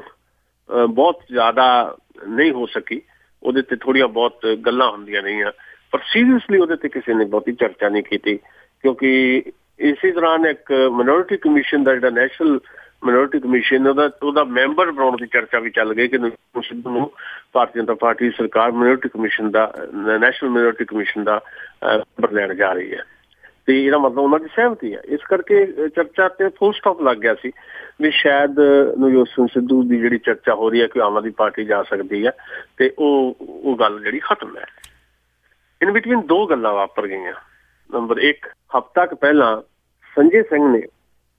ਬਹੁਤ ਜ਼ਿਆਦਾ ਨਹੀਂ ਹੋ ਸਕੀ, ਉਹਦੇ ਤੇ ਥੋੜ੍ਹੀਆਂ ਬਹੁਤ ਗੱਲਾਂ ਹੁੰਦੀਆਂ ਰਹੀਆਂ, ਪਰ ਸੀਰੀਅਸਲੀ ਉਹਦੇ ਤੇ ਕਿਸੇ ਨੇ ਬਹੁਤੀ ਚਰਚਾ ਨਹੀਂ ਕੀਤੀ, ਕਿਉਂਕਿ ਇਸੇ ਦੌਰਾਨ ਇੱਕ ਮਿਨੋਰਿਟੀ ਕਮਿਸ਼ਨ ਦਾ ਜਿਹੜਾ ਨੈਸ਼ਨਲ ਮਿਨੋਰਿਟੀ ਕਮਿਸ਼ਨ ਉਹਦਾ ਮੈਂਬਰ ਬਣਾਉਣ ਦੀ ਚਰਚਾ ਵੀ ਚੱਲ ਗਈ ਕਿ ਸਿੱਧੂ ਨੂੰ ਭਾਰਤੀ ਜਨਤਾ ਪਾਰਟੀ ਸਰਕਾਰ ਮਿਨੋਰਿਟੀ ਕਮਿਸ਼ਨ ਦਾ, ਨੈਸ਼ਨਲ ਮਿਨੋਰਿਟੀ ਕਮਿਸ਼ਨ ਦਾ ਮੈਂਬਰ ਲੈਣ ਜਾ ਰਹੀ ਹੈ, ਤੇ ਇਹਦਾ ਮਤਲਬ ਉਹਨਾਂ ਦੀ ਸਹਿਮਤੀ ਹੈ। ਇਸ ਕਰਕੇ ਚਰਚਾ ਤੇ ਫੁੱਲ ਸਟਾਪ ਲੱਗ ਗਿਆ ਸੀ ਵੀ ਸ਼ਾਇਦ ਨਵਜੋਤ ਸਿੰਘ ਸਿੱਧੂ ਦੀ ਜਿਹੜੀ ਚਰਚਾ ਹੋ ਰਹੀ ਹੈ ਕਿ ਆਮ ਆਦਮੀ ਪਾਰਟੀ ਜਾ ਸਕਦੀ ਹੈ, ਤੇ ਉਹ ਗੱਲ ਜਿਹੜੀ ਖਤਮ ਹੈ। ਇਨ ਬਿਟਵੀਨ 2 ਗੱਲਾਂ ਵਾਪਰ ਗਈਆਂ। ਨੰਬਰ 1, ਹਫ਼ਤਾ ਕੁ ਪਹਿਲਾਂ ਸੰਜੇ ਸਿੰਘ ਨੇ,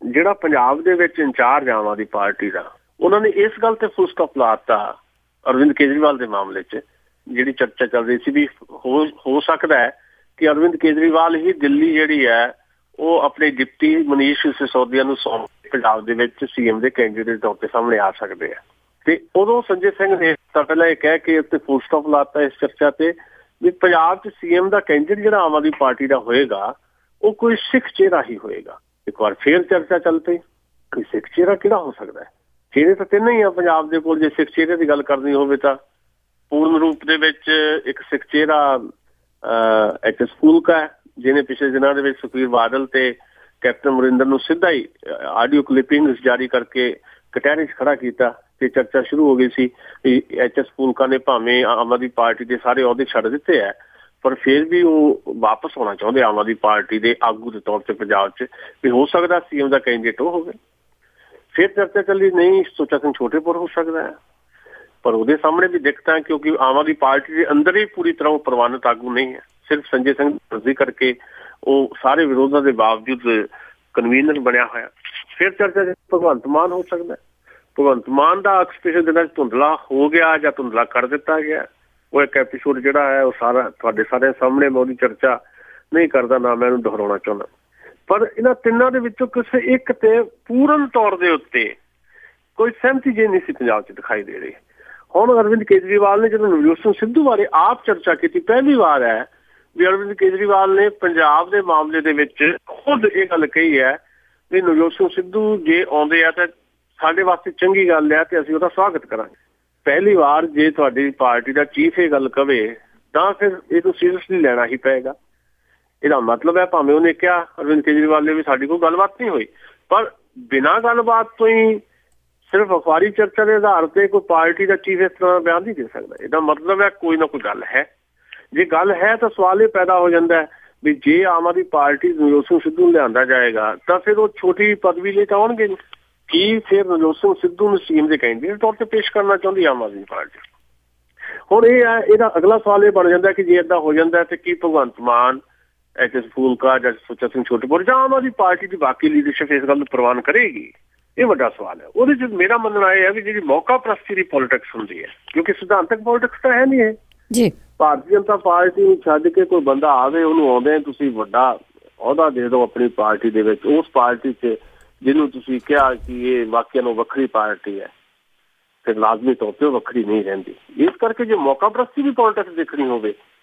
ਜਿਹੜਾ ਪੰਜਾਬ ਦੇ ਵਿੱਚ ਇੰਚਾਰਜ ਆਮ ਆਦਮੀ ਪਾਰਟੀ ਦਾ, ਉਹਨਾਂ ਨੇ ਇਸ ਗੱਲ ਤੇ ਫੁੱਲ ਸਟਾਪ ਲਾ ਦਿੱਤਾ ਅਰਵਿੰਦ ਕੇਜਰੀਵਾਲ ਦੇ ਮਾਮਲੇ 'ਚ। ਜਿਹੜੀ ਚਰਚਾ ਚੱਲ ਰਹੀ ਸੀ ਵੀ ਹੋ ਸਕਦਾ ਹੈ ਕਿ ਅਰਵਿੰਦ ਕੇਜਰੀਵਾਲ ਹੀ ਦਿੱਲੀ ਜਿਹੜੀ ਹੈ ਉਹ ਆਪਣੇ ਡਿਪਟੀ ਮਨੀਸ਼ ਸਿਸੋਦੀਆ ਨੂੰ ਸੌਂਪ ਪੰਜਾਬ ਦੇ ਵਿੱਚ ਸੀਐਮ ਦੇ ਕੈਂਡੀਡੇਟ ਤੌਰ ਤੇ ਸਾਹਮਣੇ ਆ ਸਕਦੇ ਆ। ਤੇ ਉਦੋਂ ਸੰਜੇ ਸਿੰਘ ਨੇ ਤਾਂ ਪਹਿਲਾਂ ਇਹ ਕਹਿ ਕੇ ਉੱਤੇ ਫੁੱਲ ਸਟਾਪ ਲਾਤਾ ਇਸ ਚਰਚਾ ਤੇ ਵੀ ਪੰਜਾਬ 'ਚ ਸੀਐਮ ਦਾ ਕੈਂਡੀਡੇਟ ਜਿਹੜਾ ਆਮ ਆਦਮੀ ਪਾਰਟੀ ਦਾ ਹੋਏਗਾ ਉਹ ਕੋਈ ਸਿੱਖ ਚਿਹਰਾ ਹੀ ਹੋਏਗਾ। ਇੱਕ ਵਾਰ ਫੇਰ ਚਰਚਾ ਚੱਲ ਪਈ ਕਿ ਸਿੱਖ ਚਿਹਰਾ ਕਿਹੜਾ ਹੋ ਸਕਦਾ ਹੈ। ਚਿਹਰੇ ਤਾਂ 3 ਹੀ ਆ ਪੰਜਾਬ ਦੇ ਕੋਲ, ਜੇ ਸਿੱਖ ਚਿਹਰੇ ਦੀ ਗੱਲ ਕਰਨੀ ਹੋਵੇ ਤਾਂ ਪੂਰਨ ਰੂਪ ਦੇ ਵਿੱਚ ਇੱਕ ਸਿੱਖ ਚਿਹਰਾ HS ਫੂਲਕਾ ਹੈ, ਜਿਹਨੇ ਪਿਛਲੇ ਦਿਨਾਂ ਦੇ ਵਿੱਚ ਸੁਖਬੀਰ ਬਾਦਲ ਤੇ ਕੈਪਟਨ ਅਮਰਿੰਦਰ ਨੂੰ ਸਿੱਧਾ ਹੀ ਆਡੀਓ ਕਲਿੱਪਿੰਗਸ ਜਾਰੀ ਕਰਕੇ ਕਟਹਿਰੇ 'ਚ ਖੜਾ ਕੀਤਾ, ਤੇ ਚਰਚਾ ਸ਼ੁਰੂ ਹੋ ਗਈ ਸੀ ਕਿ HS ਫੂਲਕਾ ਨੇ ਭਾਵੇਂ ਆਮ ਆਦਮੀ ਪਾਰਟੀ ਦੇ ਸਾਰੇ ਅਹੁਦੇ ਛੱਡ ਦਿੱਤੇ ਹੈ, ਪਰ ਫਿਰ ਵੀ ਉਹ ਵਾਪਸ ਆਉਣਾ ਚਾਹੁੰਦੇ ਆਮ ਆਦਮੀ ਪਾਰਟੀ ਦੇ ਆਗੂ ਦੇ ਤੌਰ ਤੇ ਪੰਜਾਬ 'ਚ, ਵੀ ਹੋ ਸਕਦਾ ਸੀਐਮ ਦਾ ਕੈਂਡੀਡੇਟ ਉਹ ਹੋਵੇ। ਫਿਰ ਚਰਚਾ ਚੱਲੀ ਨਹੀਂ ਸੁੱਚਾ ਸਿੰਘ ਛੋਟੇਪੁਰ ਹੋ ਸਕਦਾ ਹੈ, ਪਰ ਉਹਦੇ ਸਾਹਮਣੇ ਵੀ ਦਿੱਕਤਾਂ, ਕਿਉਂਕਿ ਆਮ ਆਦਮੀ ਪਾਰਟੀ ਦੇ ਅੰਦਰ ਹੀ ਪੂਰੀ ਤਰ੍ਹਾਂ ਉਹ ਪ੍ਰਵਾਨਿਤ ਆਗੂ ਨਹੀਂ ਹੈ। ਸਿਰਫ ਸੰਜੇ ਸਿੰਘ ਦੀ ਮਰਜ਼ੀ ਕਰਕੇ ਉਹ ਸਾਰੇ ਵਿਰੋਧਾਂ ਦੇ ਬਾਵਜੂਦ ਕਨਵੀਨਰ ਬਣਿਆ ਹੋਇਆ। ਫਿਰ ਚਰਚਾ ਭਗਵੰਤ ਮਾਨ ਹੋ ਸਕਦਾ। ਭਗਵੰਤ ਮਾਨ ਦਾ ਅਕਸ ਪਿਛਲੇ ਦਿਨਾਂ 'ਚ ਧੁੰਦਲਾ ਹੋ ਗਿਆ ਜਾਂ ਧੁੰਦਲਾ ਕਰ ਦਿੱਤਾ ਗਿਆ। ਉਹ ਇੱਕ ਐਪੀਸੋਡ ਜਿਹੜਾ ਹੈ ਉਹ ਸਾਰਾ ਤੁਹਾਡੇ ਸਾਰਿਆਂ ਸਾਹਮਣੇ, ਮੈਂ ਉਹਦੀ ਚਰਚਾ ਨਹੀਂ ਕਰਦਾ, ਨਾ ਮੈਂ ਉਹਨੂੰ ਦੁਹਰਾਉਣਾ ਚਾਹੁੰਦਾ। ਪਰ ਇਹਨਾਂ ਤਿੰਨਾਂ ਦੇ ਵਿੱਚੋਂ ਕਿਸੇ ਇੱਕ ਤੇ ਪੂਰਨ ਤੌਰ ਦੇ ਉੱਤੇ ਕੋਈ ਸਹਿਮਤੀ ਜੇ ਨਹੀਂ ਸੀ ਪੰਜਾਬ 'ਚ ਦਿਖਾਈ ਦੇ ਰਹੀ। ਹੁਣ ਅਰਵਿੰਦ ਕੇਜਰੀਵਾਲ ਨੇ ਜਦੋਂ ਨਵਜੋਤ ਸਿੰਘ ਸਿੱਧੂ ਬਾਰੇ ਆਪ ਚਰਚਾ ਕੀਤੀ, ਪਹਿਲੀ ਵਾਰ ਹੈ ਵੀ ਅਰਵਿੰਦ ਕੇਜਰੀਵਾਲ ਨੇ ਪੰਜਾਬ ਦੇ ਮਾਮਲੇ ਦੇ ਵਿੱਚ ਖੁਦ ਇਹ ਗੱਲ ਕਹੀ ਹੈ ਵੀ ਨਵਜੋਤ ਸਿੰਘ ਸਿੱਧੂ ਜੇ ਆਉਂਦੇ ਆ ਤਾਂ ਸਾਡੇ ਵਾਸਤੇ ਚੰਗੀ ਗੱਲ ਹੈ ਤੇ ਅਸੀਂ ਉਹਦਾ ਸਵਾਗਤ ਕਰਾਂਗੇ। ਪਹਿਲੀ ਵਾਰ ਜੇ ਤੁਹਾਡੀ ਪਾਰਟੀ ਦਾ ਚੀਫ ਇਹ ਗੱਲ ਕਵੇ ਤਾਂ ਫਿਰ ਇਹਨੂੰ ਸੀਰੀਅਸਲੀ ਲੈਣਾ ਹੀ ਪਏਗਾ। ਇਹਦਾ ਮਤਲਬ ਹੈ ਭਾਵੇਂ ਉਹਨੇ ਕਿਹਾ ਅਰਵਿੰਦ ਕੇਜਰੀਵਾਲ ਨੇ ਵੀ ਸਾਡੀ ਕੋਈ ਗੱਲਬਾਤ ਨਹੀਂ ਹੋਈ, ਪਰ ਬਿਨਾਂ ਗੱਲਬਾਤ ਤੋਂ ਹੀ ਸਿਰਫ ਅਖਬਾਰੀ ਚਰਚਾ ਦੇ ਆਧਾਰ ਤੇ ਕੋਈ ਪਾਰਟੀ ਦਾ ਚੀਫ ਇਸ ਤਰ੍ਹਾਂ ਬਿਆਨ ਨਹੀਂ ਦੇ ਸਕਦਾ। ਇਹਦਾ ਮਤਲਬ ਹੈ ਕੋਈ ਨਾ ਕੋਈ ਗੱਲ ਹੈ। ਜੇ ਗੱਲ ਹੈ ਤਾਂ ਸਵਾਲ ਇਹ ਪੈਦਾ ਹੋ ਜਾਂਦਾ ਹੈ ਵੀ ਜੇ ਆਮ ਆਦਮੀ ਪਾਰਟੀ ਨਵਜੋਤ ਸਿੰਘ ਸਿੱਧੂ ਨੂੰ ਲਿਆਂਦਾ ਜਾਏਗਾ ਤਾਂ ਫਿਰ ਉਹ ਛੋਟੀ ਪਦਵੀ ਲਈ ਤਾਂ ਆਉਣਗੇ ਨਹੀਂ। ਕੀ ਫਿਰ ਨਵਜੋਤ ਸਿੰਘ ਸਿੱਧੂ ਨੂੰ ਸੀਐਮ ਦੇ ਕੈਂਡੀਡੇਟ ਤੌਰ ਤੇ ਪੇਸ਼ ਕਰਨਾ ਚਾਹੁੰਦੀ ਆਮ ਆਦਮੀ ਪਾਰਟੀ? ਹੁਣ ਇਹ ਹੈ, ਇਹਦਾ ਅਗਲਾ ਸਵਾਲ ਇਹ ਬਣ ਜਾਂਦਾ ਕਿ ਜੇ ਏਦਾਂ ਹੋ ਜਾਂਦਾ ਤੇ ਕੀ ਭਗਵੰਤ ਮਾਨ, HS ਫੂਲਕਾ ਜਾਂ ਸੁੱਚਾ ਸਿੰਘ ਛੋਟੇਪੁਰ ਜਾਂ ਆਮ ਆਦਮੀ ਪਾਰਟੀ ਦੀ ਬਾਕੀ ਲੀਡਰਸ਼ਿਪ ਇਸ ਗੱਲ ਨੂੰ ਪ੍ਰਵਾਨ ਕਰੇਗੀ? ਇਹ ਵੱਡਾ ਸਵਾਲ ਹੈ। ਉਹਦੇ 'ਚ ਮੇਰਾ ਮੰਨਣਾ ਇਹ ਹੈ ਵੀ ਜਿਹੜੀ ਮੌਕਾ ਪ੍ਰਸਤੀ ਦੀ ਪੋਲੀਟਿਕਸ ਹੁੰਦੀ ਹੈ, ਕਿਉਂਕਿ ਸਿਧਾਂਤਕ ਪੋਲੀਟਿਕਸ ਤਾਂ ਹੈ ਨਹੀਂ ਇਹ ਜੀ। ਭਾਰਤੀ ਜਨਤਾ ਪਾਰਟੀ ਨੂੰ ਛੱਡ ਕੇ ਕੋਈ ਬੰਦਾ ਆਵੇ, ਉਹਨੂੰ ਆਉਂਦੇ ਤੁਸੀਂ ਵੱਡਾ ਅਹੁਦਾ ਦੇ ਦਿਓ ਆਪਣੀ ਪਾਰਟੀ ਦੇ ਵਿੱਚ, ਉਸ ਪਾਰਟੀ 'ਚ ਜਿਹਨੂੰ ਤੁਸੀਂ ਕਿਹਾ ਕਿ ਇਹ ਵਾਕਿਆ ਨੂੰ ਵੱਖਰੀ ਪਾਰਟੀ ਹੈ, ਫਿਰ ਲਾਜ਼ਮੀ ਤੌਰ ਤੇ ਉਹ ਵੱਖਰੀ ਨਹੀਂ ਰਹਿੰਦੀ। ਇਸ ਕਰਕੇ ਜੇ ਮੌਕਾ ਪ੍ਰਸਤੀ ਦੀ ਪੋਲੀਟਿਕਸ ਦੇਖਣੀ ਹੋਵੇ,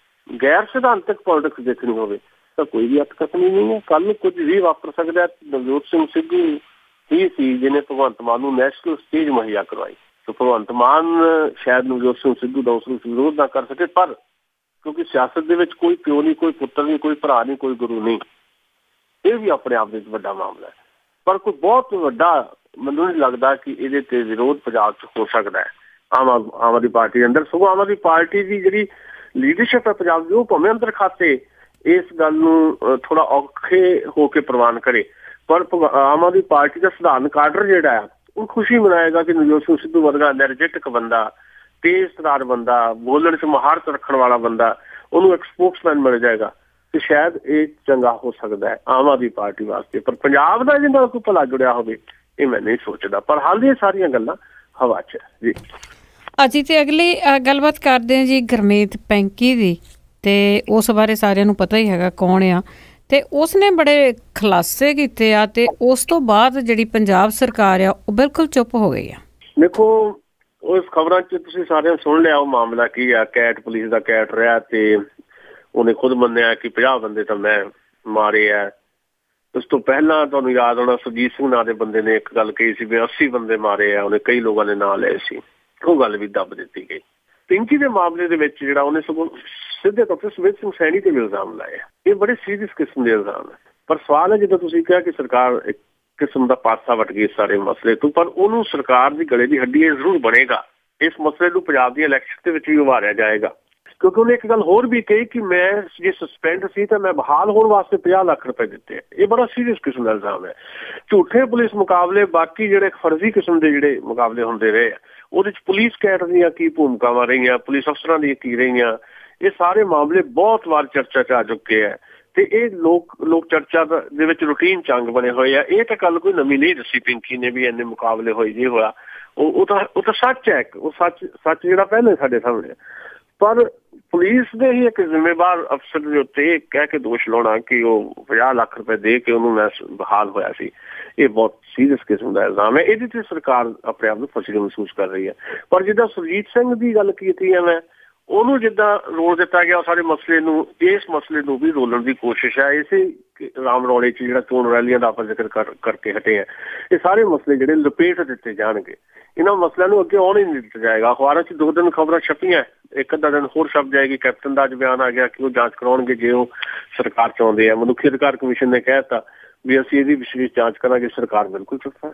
ਗੈਰ ਸਿਧਾਂਤਕ ਪੋਲੀਟਿਕਸ ਦੇਖਣੀ ਹੋਵੇ ਤਾਂ ਕੋਈ ਵੀ ਅਟਕਤਨੀ ਨਹੀਂ ਹੈ। ਕੱਲ੍ਹ ਨੂੰ ਕੁਝ ਵੀ ਵਾਪਰ ਸਕਦਾ। ਨਵਜੋਤ ਸਿੰਘ ਸਿੱਧੂ ਹੀ ਸੀ ਜਿਹਨੇ ਭਗਵੰਤ ਮਾਨ ਨੂੰ ਨੈਸ਼ਨਲ ਸਟੇਜ ਮੁਹੱਈਆ ਕਰਵਾਈ। ਸੋ ਭਗਵੰਤ ਮਾਨ ਸ਼ਾਇਦ ਨਵਜੋਤ ਸਿੰਘ ਸਿੱਧੂ ਦਾ ਉਸ ਨੂੰ ਵਿਰੋਧ ਨਾ ਕਰ ਸਕੇ, ਪਰ ਕਿਉਂਕਿ ਸਿਆਸਤ ਦੇ ਵਿੱਚ ਕੋਈ ਪਿਓ ਨਹੀਂ, ਕੋਈ ਪੁੱਤਰ ਨਹੀਂ, ਕੋਈ ਭਰਾ ਨਹੀਂ, ਕੋਈ ਗੁਰੂ ਨਹੀਂ, ਇਹ ਵੀ ਆਪਣੇ ਆਪ ਵਿੱਚ ਵੱਡਾ ਮਾਮਲਾ ਹੈ। ਪਰ ਕੋਈ ਬਹੁਤ ਵੱਡਾ ਮੈਨੂੰ ਨਹੀਂ ਲੱਗਦਾ ਕਿ ਇਹਦੇ ਤੇ ਵਿਰੋਧ ਪੰਜਾਬ 'ਚ ਹੋ ਸਕਦਾ ਹੈ ਆਮ ਆਦਮੀ ਪਾਰਟੀ ਦੇ ਅੰਦਰ। ਸਗੋਂ ਆਮ ਆਦਮੀ ਪਾਰਟੀ ਦੀ ਜਿਹੜੀ ਲੀਡਰਸ਼ਿਪ ਹੈ ਪੰਜਾਬ ਦੀ, ਉਹ ਭਾਵੇਂ ਅੰਦਰ ਖਾਤੇ ਇਸ ਗੱਲ ਨੂੰ ਥੋੜਾ ਔਖੇ ਹੋ ਕੇ ਪ੍ਰਵਾਨ ਕਰੇ, ਪਰ ਆਮ ਆਦਮੀ ਪਾਰਟੀ ਦਾ ਸਧਾਰਨ ਕਾਡਰ ਜਿਹੜਾ ਹੈ ਉਹ ਖੁਸ਼ੀ ਮਨਾਏਗਾ ਕਿ ਨਵਜੋਤ ਸਿੰਘ ਸਿੱਧੂ ਵਰਗਾ ਐਨਰਜੈਟਿਕ ਬੰਦਾ, ਤੇਜ਼ ਤਰਾਰ ਬੰਦਾ, ਬੋਲਣ 'ਚ ਮਹਾਰਤ ਰੱਖਣ ਵਾਲਾ ਬੰਦਾ, ਉਹਨੂੰ ਇੱਕ ਸਪੋਕਸਮੈਨ ਮਿਲ ਜਾਏਗਾ ਤੇ ਸ਼ਾਇਦ ਇਹ ਚੰਗਾ ਹੋ ਸਕਦਾ ਹੈ ਆਮ ਆਦਮੀ ਪਾਰਟੀ ਵਾਸਤੇ। ਪਰ ਪੰਜਾਬ ਦਾ ਇਹਦੇ ਨਾਲ ਕੋਈ ਭਲਾ ਜੁੜਿਆ ਹੋਵੇ ਇਹ ਮੈਂ ਨਹੀਂ ਸੋਚਦਾ। ਪਰ ਹਾਲ ਇਹ ਸਾਰੀਆਂ ਗੱਲਾਂ ਹਵਾ 'ਚ ਹੈ ਜੀ। ਅਸੀਂ ਤੇ ਅਗਲੀ ਗੱਲਬਾਤ ਕਰਦੇ ਹਾਂ ਜੀ ਗੁਰਮੀਤ ਪੈਂਕੀ ਦੀ, ਤੇ ਉਸ ਬਾਰੇ ਸਾਰਿਆਂ ਨੂੰ ਪਤਾ ਹੀ ਹੈਗਾ ਕੌਣ ਆ, ਤੇ ਉਸਨੇ ਬੜੇ ਖੁਲਾਸੇ ਕੀਤੇ ਆ, ਤੇ ਉਸ ਤੋਂ ਬਾਅਦ ਜਿਹੜੀ ਪੰਜਾਬ ਸਰਕਾਰ ਆ ਉਹ ਬਿਲਕੁਲ ਚੁੱਪ ਹੋ ਗਈ ਆ। ਦੇਖੋ ਉਸ ਖਬਰਾਂ 'ਚ ਤੁਸੀਂ ਸਾਰਿਆਂ ਸੁਣ ਲਿਆ ਉਹ ਮਾਮਲਾ ਕੀ ਆ। ਕੈਟ ਪੁਲਿਸ ਦਾ ਕੈਟ ਰਿਹਾ ਤੇ ਉਹਨੇ ਖੁਦ ਮੰਨਿਆ ਕਿ 50 ਬੰਦੇ ਤਾਂ ਮੈਂ ਮਾਰੇ ਆ। ਉਸ ਤੋਂ ਪਹਿਲਾਂ ਤੁਹਾਨੂੰ ਯਾਦ ਹੋਣਾ ਸੁਰਜੀਤ ਸਿੰਘ ਨਾਂ ਦੇ ਬੰਦੇ ਨੇ ਇੱਕ ਗੱਲ ਕਹੀ ਸੀ ਵੀ 80 ਬੰਦੇ ਮਾਰੇ ਆ, ਉਹਨੇ ਕਈ ਲੋਕਾਂ ਦੇ ਨਾਂ ਲਏ ਸੀ, ਉਹ ਗੱਲ ਵੀ ਦੱਬ ਦਿੱਤੀ ਗਈ। ਪਿੰਕੀ ਦੇ ਮਾਮਲੇ ਦੇ ਵਿੱਚ ਜਿਹੜਾ ਉਹਨੇ ਸਗੋਂ ਸਿੱਧੇ ਤੌਰ ਤੇ ਸੁਮੇਧ ਸਿੰਘ ਸੈਣੀ ਤੇ ਵੀ ਇਲਜ਼ਾਮ ਲਾਏ। ਇਹ ਬੜੇ ਸੀਰੀਅਸ ਕਿਸਮ ਦੇ ਇਲਜ਼ਾਮ ਹੈ। ਪਰ ਸਵਾਲ ਹੈ, ਜਦੋਂ ਤੁਸੀਂ ਕਿਹਾ ਕਿ ਸਰਕਾਰ ਇੱਕ ਕਿਸਮ ਦਾ ਪਾਸਾ ਵੱਟ ਗਈ ਸਾਰੇ ਮਸਲੇ ਤੋਂ, ਪਰ ਉਹਨੂੰ ਸਰਕਾਰ ਦੀ ਗਲੇ ਦੀ ਹੱਡੀ ਇਹ ਜ਼ਰੂਰ ਬਣੇਗਾ। ਇਸ ਮਸਲੇ ਨੂੰ ਪੰਜਾਬ ਦੀ ਇਲੈਕਸ਼ਨ ਦੇ ਵਿੱਚ ਵੀ ਉਭਾਰਿਆ ਜਾਏਗਾ, ਕਿਉਂਕਿ ਉਹਨੇ ਇੱਕ ਗੱਲ ਹੋਰ ਵੀ ਕਹੀ ਕਿ ਮੈਂ ਜੇ ਸਸਪੈਂਡ ਸੀ ਤਾਂ ਮੈਂ ਬਹਾਲ ਹੋਣ ਵਾਸਤੇ 50 ਲੱਖ ਰੁਪਏ ਦਿੱਤੇ। ਇਹ ਬੜਾ ਸੀਰੀਅਸ ਕਿਸਮ ਦਾ ਇਲਜ਼ਾਮ ਹੈ। ਝੂਠੇ ਪੁਲਿਸ ਮੁਕਾਬਲੇ, ਬਾਕੀ ਜਿਹੜੇ ਫਰਜ਼ੀ ਕਿਸਮ ਦੇ ਜਿਹੜੇ ਮੁਕਾਬਲੇ ਹੁੰਦੇ ਰਹੇ, ਉਹਦੇ 'ਚ ਪੁਲਿਸ ਕੈਡਰ ਦੀਆਂ ਕੀ ਭੂਮਿਕਾਵਾਂ ਰਹੀਆਂ, ਪੁਲਿਸ ਅਫਸਰਾਂ ਦੀਆਂ ਕੀ ਰਹੀਆਂ, ਇਹ ਸਾਰੇ ਮਾਮਲੇ ਬਹੁਤ ਵਾਰ ਚਰਚਾ 'ਚ ਆ ਚੁੱਕੇ ਹੈ ਤੇ ਇਹ ਲੋਕ ਚਰਚਾ ਦੇ ਵਿੱਚ ਰੂਟੀਨ ਚੰਗ ਬਣੇ ਹੋਏ ਆ। ਇਹ ਤਾਂ ਗੱਲ ਕੋਈ ਨਵੀਂ ਨਹੀਂ ਦੱਸੀ ਪਿੰਕੀ ਨੇ ਵੀ ਇੰਨੇ ਮੁਕਾਬਲੇ ਹੋਏ ਨਹੀਂ ਹੋਇਆ। ਉਹ ਤਾਂ ਸੱਚ ਹੈ, ਉਹ ਸੱਚ ਜਿਹੜਾ ਪਹਿਲੇ ਸਾਡੇ ਸਾਹਮਣੇ। ਪਰ ਪੁਲਿਸ ਦੇ ਹੀ ਇੱਕ ਜ਼ਿੰਮੇਵਾਰ ਅਫਸਰ ਦੇ ਉੱਤੇ ਇਹ ਕਹਿ ਕੇ ਦੋਸ਼ ਲਾਉਣਾ ਕਿ ਉਹ 50 ਲੱਖ ਰੁਪਏ ਦੇ ਕੇ ਉਹਨੂੰ ਮੈਂ ਬਹਾਲ ਹੋਇਆ ਸੀ, ਇਹ ਬਹੁਤ ਸੀਰੀਅਸ ਕਿਸਮ ਦਾ ਇਲਜ਼ਾਮ ਹੈ। ਇਹਦੇ ਤੇ ਸਰਕਾਰ ਆਪਣੇ ਆਪ ਨੂੰ ਫਸੀ ਮਹਿਸੂਸ ਕਰ ਰਹੀ ਹੈ। ਪਰ ਜਿੱਦਾਂ ਸੁਰਜੀਤ ਸਿੰਘ ਦੀ ਗੱਲ ਕੀਤੀ ਹੈ, ਮੈਂ ਉਹਨੂੰ ਜਿੱਦਾਂ ਰੋਲ ਦਿੱਤਾ ਗਿਆ, ਸਾਰੇ ਮਸਲੇ ਨੂੰ, ਇਸ ਮਸਲੇ ਨੂੰ ਵੀ ਰੋਲਣ ਦੀ ਕੋਸ਼ਿਸ਼ ਹੈ। ਇਸੇ ਰਾਮ ਰੌਲੇ 'ਚ ਜਿਹੜਾ ਚੋਣ ਰੈਲੀਆਂ ਦਾ ਆਪਾਂ ਜ਼ਿਕਰ ਕਰਕੇ ਹਟੇ ਆ, ਇਹ ਸਾਰੇ ਮਸਲੇ ਜਿਹੜੇ ਲਪੇਟ ਦਿੱਤੇ ਜਾਣਗੇ। ਇਹਨਾਂ ਮਸਲਿਆਂ ਨੂੰ ਅੱਗੇ ਆਉਣ ਹੀ ਨਹੀਂ ਦਿੱਤਾ ਜਾਏਗਾ। ਅਖਬਾਰਾਂ 'ਚ 2 ਦਿਨ ਖਬਰਾਂ ਛਪੀਆਂ, ਇੱਕ ਅੱਧਾ ਦਿਨ ਹੋਰ ਛਪ ਜਾਏਗੀ। ਕੈਪਟਨ ਦਾ ਅੱਜ ਬਿਆਨ ਆ ਗਿਆ ਕਿ ਉਹ ਜਾਂਚ ਕਰਾਉਣਗੇ ਜੇ ਉਹ ਸਰਕਾਰ ਚਾਹੁੰਦੇ ਆ। ਮਨੁੱਖੀ ਅਧਿਕਾਰ ਕਮਿਸ਼ਨ ਨੇ ਕਹਿ ਦਿੱਤਾ ਵੀ ਅਸੀਂ ਇਹਦੀ ਵਿਸ਼ੇਸ਼ ਜਾਂਚ ਕਰਾਂਗੇ। ਸਰਕਾਰ ਬਿਲਕੁਲ ਚੁੱਪ ਹੈ,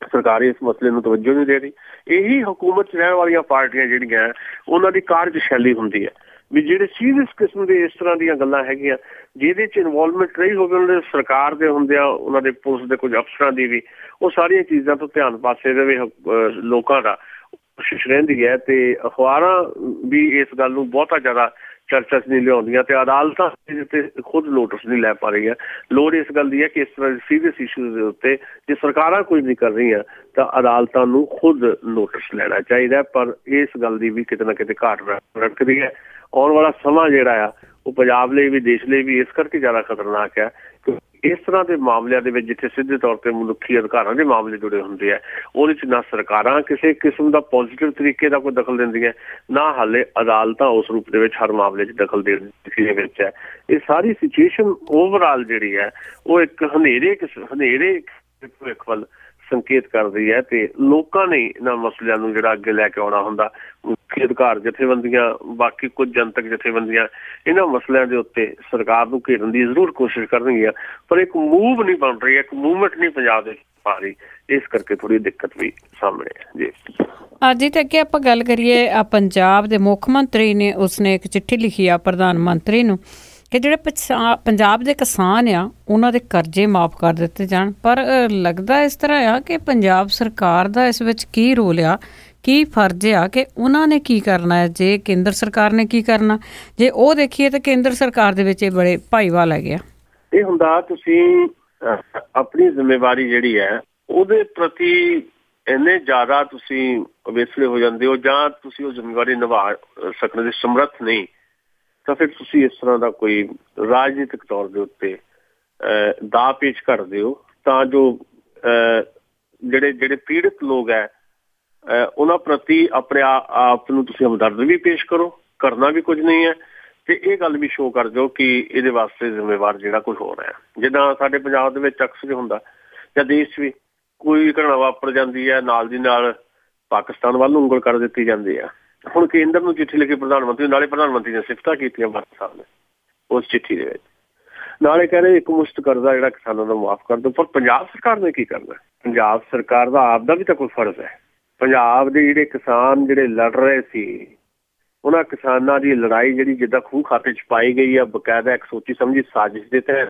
ਸਰਕਾਰ ਇਸ ਮਸਲੇ ਨੂੰ ਤਵੱਜੋ ਨਹੀਂ ਦੇ ਰਹੀ। ਇਹੀ ਹੁਕੂਮਤ 'ਚ ਰਹਿਣ ਵਾਲੀਆਂ ਪਾਰਟੀਆਂ ਜਿਹੜੀਆਂ ਉਹਨਾਂ ਦੀ ਕਾਰਜਸ਼ੈਲੀ ਹੁੰਦੀ ਹੈ ਵੀ ਜਿਹੜੇ ਸੀਰੀਅਸ ਕਿਸਮ ਦੇ ਇਸ ਤਰ੍ਹਾਂ ਦੀਆਂ ਗੱਲਾਂ ਹੈਗੀਆਂ ਜਿਹਦੇ 'ਚ ਇਨਵੋਲਵਮੈਂਟ ਰਹੀ ਹੋਵੇ ਉਹਨਾਂ ਦੇ ਸਰਕਾਰ ਦੇ ਹੁੰਦੇ ਆ, ਉਹਨਾਂ ਦੇ ਪੁਲਿਸ ਦੇ ਕੁਝ ਅਫਸਰਾਂ ਦੀ ਵੀ, ਉਹ ਸਾਰੀਆਂ ਚੀਜ਼ਾਂ ਤੋਂ ਧਿਆਨ ਪਾਸੇ ਦੇਵੇ ਲੋਕਾਂ ਦਾ, ਕੋਸ਼ਿਸ਼ ਰਹਿੰਦੀ ਹੈ। ਤੇ ਅਖਬਾਰਾਂ ਵੀ ਇਸ ਗੱਲ ਨੂੰ ਬਹੁਤਾ ਜ਼ਿਆਦਾ ਚਰਚਾ 'ਚ ਨਹੀਂ ਲਿਆਉਂਦੀਆਂ ਤੇ ਅਦਾਲਤਾਂ ਤੇ ਖੁਦ ਨੋਟਿਸ ਨਹੀਂ ਲੈ ਪਾ ਰਹੀਆਂ। ਲੋੜ ਇਸ ਗੱਲ ਦੀ ਹੈ ਕਿ ਇਸ ਤਰ੍ਹਾਂ ਦੇ ਸੀਰੀਅਸ ਇਸ਼ੂਜ਼ ਦੇ ਉੱਤੇ ਜੇ ਸਰਕਾਰਾਂ ਕੁਝ ਨਹੀਂ ਕਰ ਰਹੀਆਂ ਤਾਂ ਅਦਾਲਤਾਂ ਨੂੰ ਖੁਦ ਨੋਟਿਸ ਲੈਣਾ ਚਾਹੀਦਾ। ਪਰ ਇਸ ਗੱਲ ਦੀ ਵੀ ਕਿਤੇ ਨਾ ਕਿਤੇ ਘਾਟ ਰੱਖਦੀ ਹੈ। ਆਉਣ ਵਾਲਾ ਸਮਾਂ ਜਿਹੜਾ ਆ ਉਹ ਪੰਜਾਬ ਲਈ ਵੀ, ਦੇਸ਼ ਲਈ ਵੀ ਇਸ ਕਰਕੇ ਜ਼ਿਆਦਾ ਖਤਰਨਾਕ ਹੈ ਕਿ ਇਸ ਤਰ੍ਹਾਂ ਦੇ ਮਾਮਲਿਆਂ ਦੇ ਵਿੱਚ ਜਿੱਥੇ ਸਿੱਧੇ ਤੌਰ ਤੇ ਮਨੁੱਖੀ ਅਧਿਕਾਰਾਂ ਦੇ ਮਾਮਲੇ ਜੁੜੇ ਹੁੰਦੇ ਆ, ਉਹਦੇ 'ਚ ਨਾ ਸਰਕਾਰਾਂ ਕਿਸੇ ਕਿਸਮ ਦਾ ਪੋਜ਼ੀਟਿਵ ਤਰੀਕੇ ਦਾ ਕੋਈ ਦਖਲ ਦਿੰਦੀਆਂ, ਨਾ ਹਾਲੇ ਅਦਾਲਤਾਂ ਉਸ ਰੂਪ ਦੇ ਵਿੱਚ ਹਰ ਮਾਮਲੇ 'ਚ ਦਖਲ ਦੇਣ ਦੇ ਵਿੱਚ ਹੈ। ਇਹ ਸਾਰੀ ਸਿਚੁਏਸ਼ਨ ਓਵਰਆਲ ਜਿਹੜੀ ਹੈ ਉਹ ਇੱਕ ਹਨੇਰੇ ਭਵਿੱਖ ਵੱਲ ਸੰਕੇਤ ਕਰਦੀ ਹੈ ਤੇ ਲੋਕਾਂ ਨੇ ਇਹਨਾਂ ਮਸਲਿਆਂ ਨੂੰ ਜਿਹੜਾ ਅੱਗੇ ਲੈ ਕੇ ਆਉਣਾ ਹੁੰਦਾ। ਮੁੱਖੀ ਅਧਿਕਾਰ ਜਥੇਬੰਦੀਆਂ, ਬਾਕੀ ਕੁਝ ਜਨਤਕ ਜਥੇਬੰਦੀਆਂ ਇਹਨਾਂ ਮਸਲਿਆਂ ਦੇ ਉੱਤੇ ਸਰਕਾਰ ਨੂੰ ਘੇਰਨ ਦੀ ਜ਼ਰੂਰ ਕੋਸ਼ਿਸ਼ ਕਰਨਗੀਆਂ, ਪਰ ਇੱਕ ਮੂਵ ਨਹੀਂ ਬਣ ਰਹੀ, ਇੱਕ ਮੂਵਮੈਂਟ ਨਹੀਂ ਪੰਜਾਬ ਦੇ ਪਾ ਰਹੀ। ਇਸ ਕਰਕੇ ਥੋੜੀ ਦਿੱਕਤ ਵੀ ਸਾਹਮਣੇ ਹੈ ਜੀ। ਅੱਜ ਤੇ ਅੱਗੇ ਆਪਾਂ ਗੱਲ ਕਰੀਏ ਪੰਜਾਬ ਦੇ ਮੁੱਖ ਮੰਤਰੀ ਨੇ, ਉਸਨੇ ਇੱਕ ਚਿੱਠੀ ਲਿਖੀ ਆ ਪ੍ਰਧਾਨ ਮੰਤਰੀ ਨੂੰ ਕਿ ਜਿਹੜੇ ਪੰਜਾਬ ਦੇ ਕਿਸਾਨ ਆ ਉਹਨਾਂ ਦੇ ਕਰਜ਼ੇ ਮਾਫ ਕਰ ਦਿੱਤੇ ਜਾਣ। ਪਰ ਲੱਗਦਾ ਇਸ ਤਰ੍ਹਾਂ ਆ ਕਿ ਪੰਜਾਬ ਸਰਕਾਰ ਦਾ ਇਸ ਵਿੱਚ ਕੀ ਰੋਲ ਆ, ਕੀ ਫਰਜ਼ ਆ ਕਿ ਉਹਨਾਂ ਨੇ ਕੀ ਕਰਨਾ ਹੈ, ਜੇ ਕੇਂਦਰ ਸਰਕਾਰ ਨੇ ਕੀ ਕਰਨਾ। ਜੇ ਉਹ ਦੇਖੀਏ ਤਾਂ ਕੇਂਦਰ ਸਰਕਾਰ ਦੇ ਵਿੱਚ ਇਹ ਬੜੇ ਭਾਈਵਾਲ ਹੈਗੇ ਆ। ਇਹ ਹੁੰਦਾ ਤੁਸੀਂ ਆਪਣੀ ਜ਼ਿੰਮੇਵਾਰੀ ਜਿਹੜੀ ਹੈ ਉਹਦੇ ਪ੍ਰਤੀ ਇੰਨੇ ਜ਼ਿਆਦਾ ਤੁਸੀਂ ਅਵੇਸਲੇ ਹੋ ਜਾਂਦੇ ਹੋ ਜਾਂ ਤੁਸੀਂ ਉਹ ਜ਼ਿੰਮੇਵਾਰੀ ਨਿਭਾ ਸਕਣ ਦੇ ਸਮਰੱਥ ਨਹੀਂ, ਤਾਂ ਫਿਰ ਤੁਸੀਂ ਇਸ ਤਰ੍ਹਾਂ ਦਾ ਕੋਈ ਰਾਜਨੀਤਿਕ ਤੌਰ ਦੇ ਉੱਤੇ ਦਾਅ ਪੇਚ ਕਰਦੇ ਹੋ ਤਾਂ ਜੋ ਜਿਹੜੇ ਪੀੜਿਤ ਲੋਕ ਹੈ ਉਹਨਾਂ ਪ੍ਰਤੀ ਆਪਣੇ ਆਪ ਨੂੰ ਤੁਸੀਂ ਹਮਦਰਦ ਵੀ ਪੇਸ਼ ਕਰੋ, ਕਰਨਾ ਵੀ ਕੁਝ ਨਹੀਂ ਹੈ, ਤੇ ਇਹ ਗੱਲ ਵੀ ਸ਼ੋਅ ਕਰ ਦਿਓ ਕਿ ਇਹਦੇ ਵਾਸਤੇ ਜ਼ਿੰਮੇਵਾਰ ਜਿਹੜਾ ਕੁਝ ਹੋ ਰਿਹਾ। ਜਿੱਦਾਂ ਸਾਡੇ ਪੰਜਾਬ ਦੇ ਵਿੱਚ ਅਕਸਰ ਹੁੰਦਾ ਜਾਂ ਦੇਸ਼ 'ਚ ਵੀ ਕੋਈ ਘਟਨਾ ਵਾਪਰ ਜਾਂਦੀ ਹੈ, ਨਾਲ ਦੀ ਨਾਲ ਪਾਕਿਸਤਾਨ ਵੱਲ ਨੂੰ ਉਂਗਲ ਕਰ ਦਿੱਤੀ ਜਾਂਦੀ ਆ। ਹੁਣ ਕੇਂਦਰ ਨੂੰ ਚਿੱਠੀ ਲਿਖੀ ਪ੍ਰਧਾਨ ਮੰਤਰੀ, ਨਾਲੇ ਪ੍ਰਧਾਨ ਮੰਤਰੀ ਨੇ ਸਿਫਤਾਂ ਕੀਤੀਆਂ ਬਾਦਲ ਸਾਹਿਬ ਨੇ ਉਸ ਚਿੱਠੀ ਦੇ ਵਿੱਚ, ਨਾਲੇ ਕਹਿ ਰਹੇ ਇੱਕ ਮੁਸ਼ਤ ਕਰਜ਼ਾ ਜਿਹੜਾ ਕਿਸਾਨਾਂ ਦਾ ਮੁਆਫ ਕਰ ਦਿਓ। ਪਰ ਪੰਜਾਬ ਸਰਕਾਰ ਨੇ ਕੀ ਕਰਨਾ? ਪੰਜਾਬ ਸਰਕਾਰ ਦਾ ਆਪਦਾ ਵੀ ਤਾਂ ਕੋਈ ਫਰਜ਼ ਹੈ। ਪੰਜਾਬ ਦੇ ਜਿਹੜੇ ਕਿਸਾਨ ਜਿਹੜੇ ਲੜ ਰਹੇ ਸੀ, ਉਹਨਾਂ ਕਿਸਾਨਾਂ ਦੀ ਲੜਾਈ ਜਿਹੜੀ ਜਿੱਦਾਂ ਖੂਹ ਖਾਤੇ 'ਚ ਪਾਈ ਗਈ ਆ, ਬਕਾਇਦਾ ਇੱਕ ਸੋਚੀ ਸਮਝੀ ਸਾਜ਼ਿਸ਼ ਦੇ ਤਹਿਤ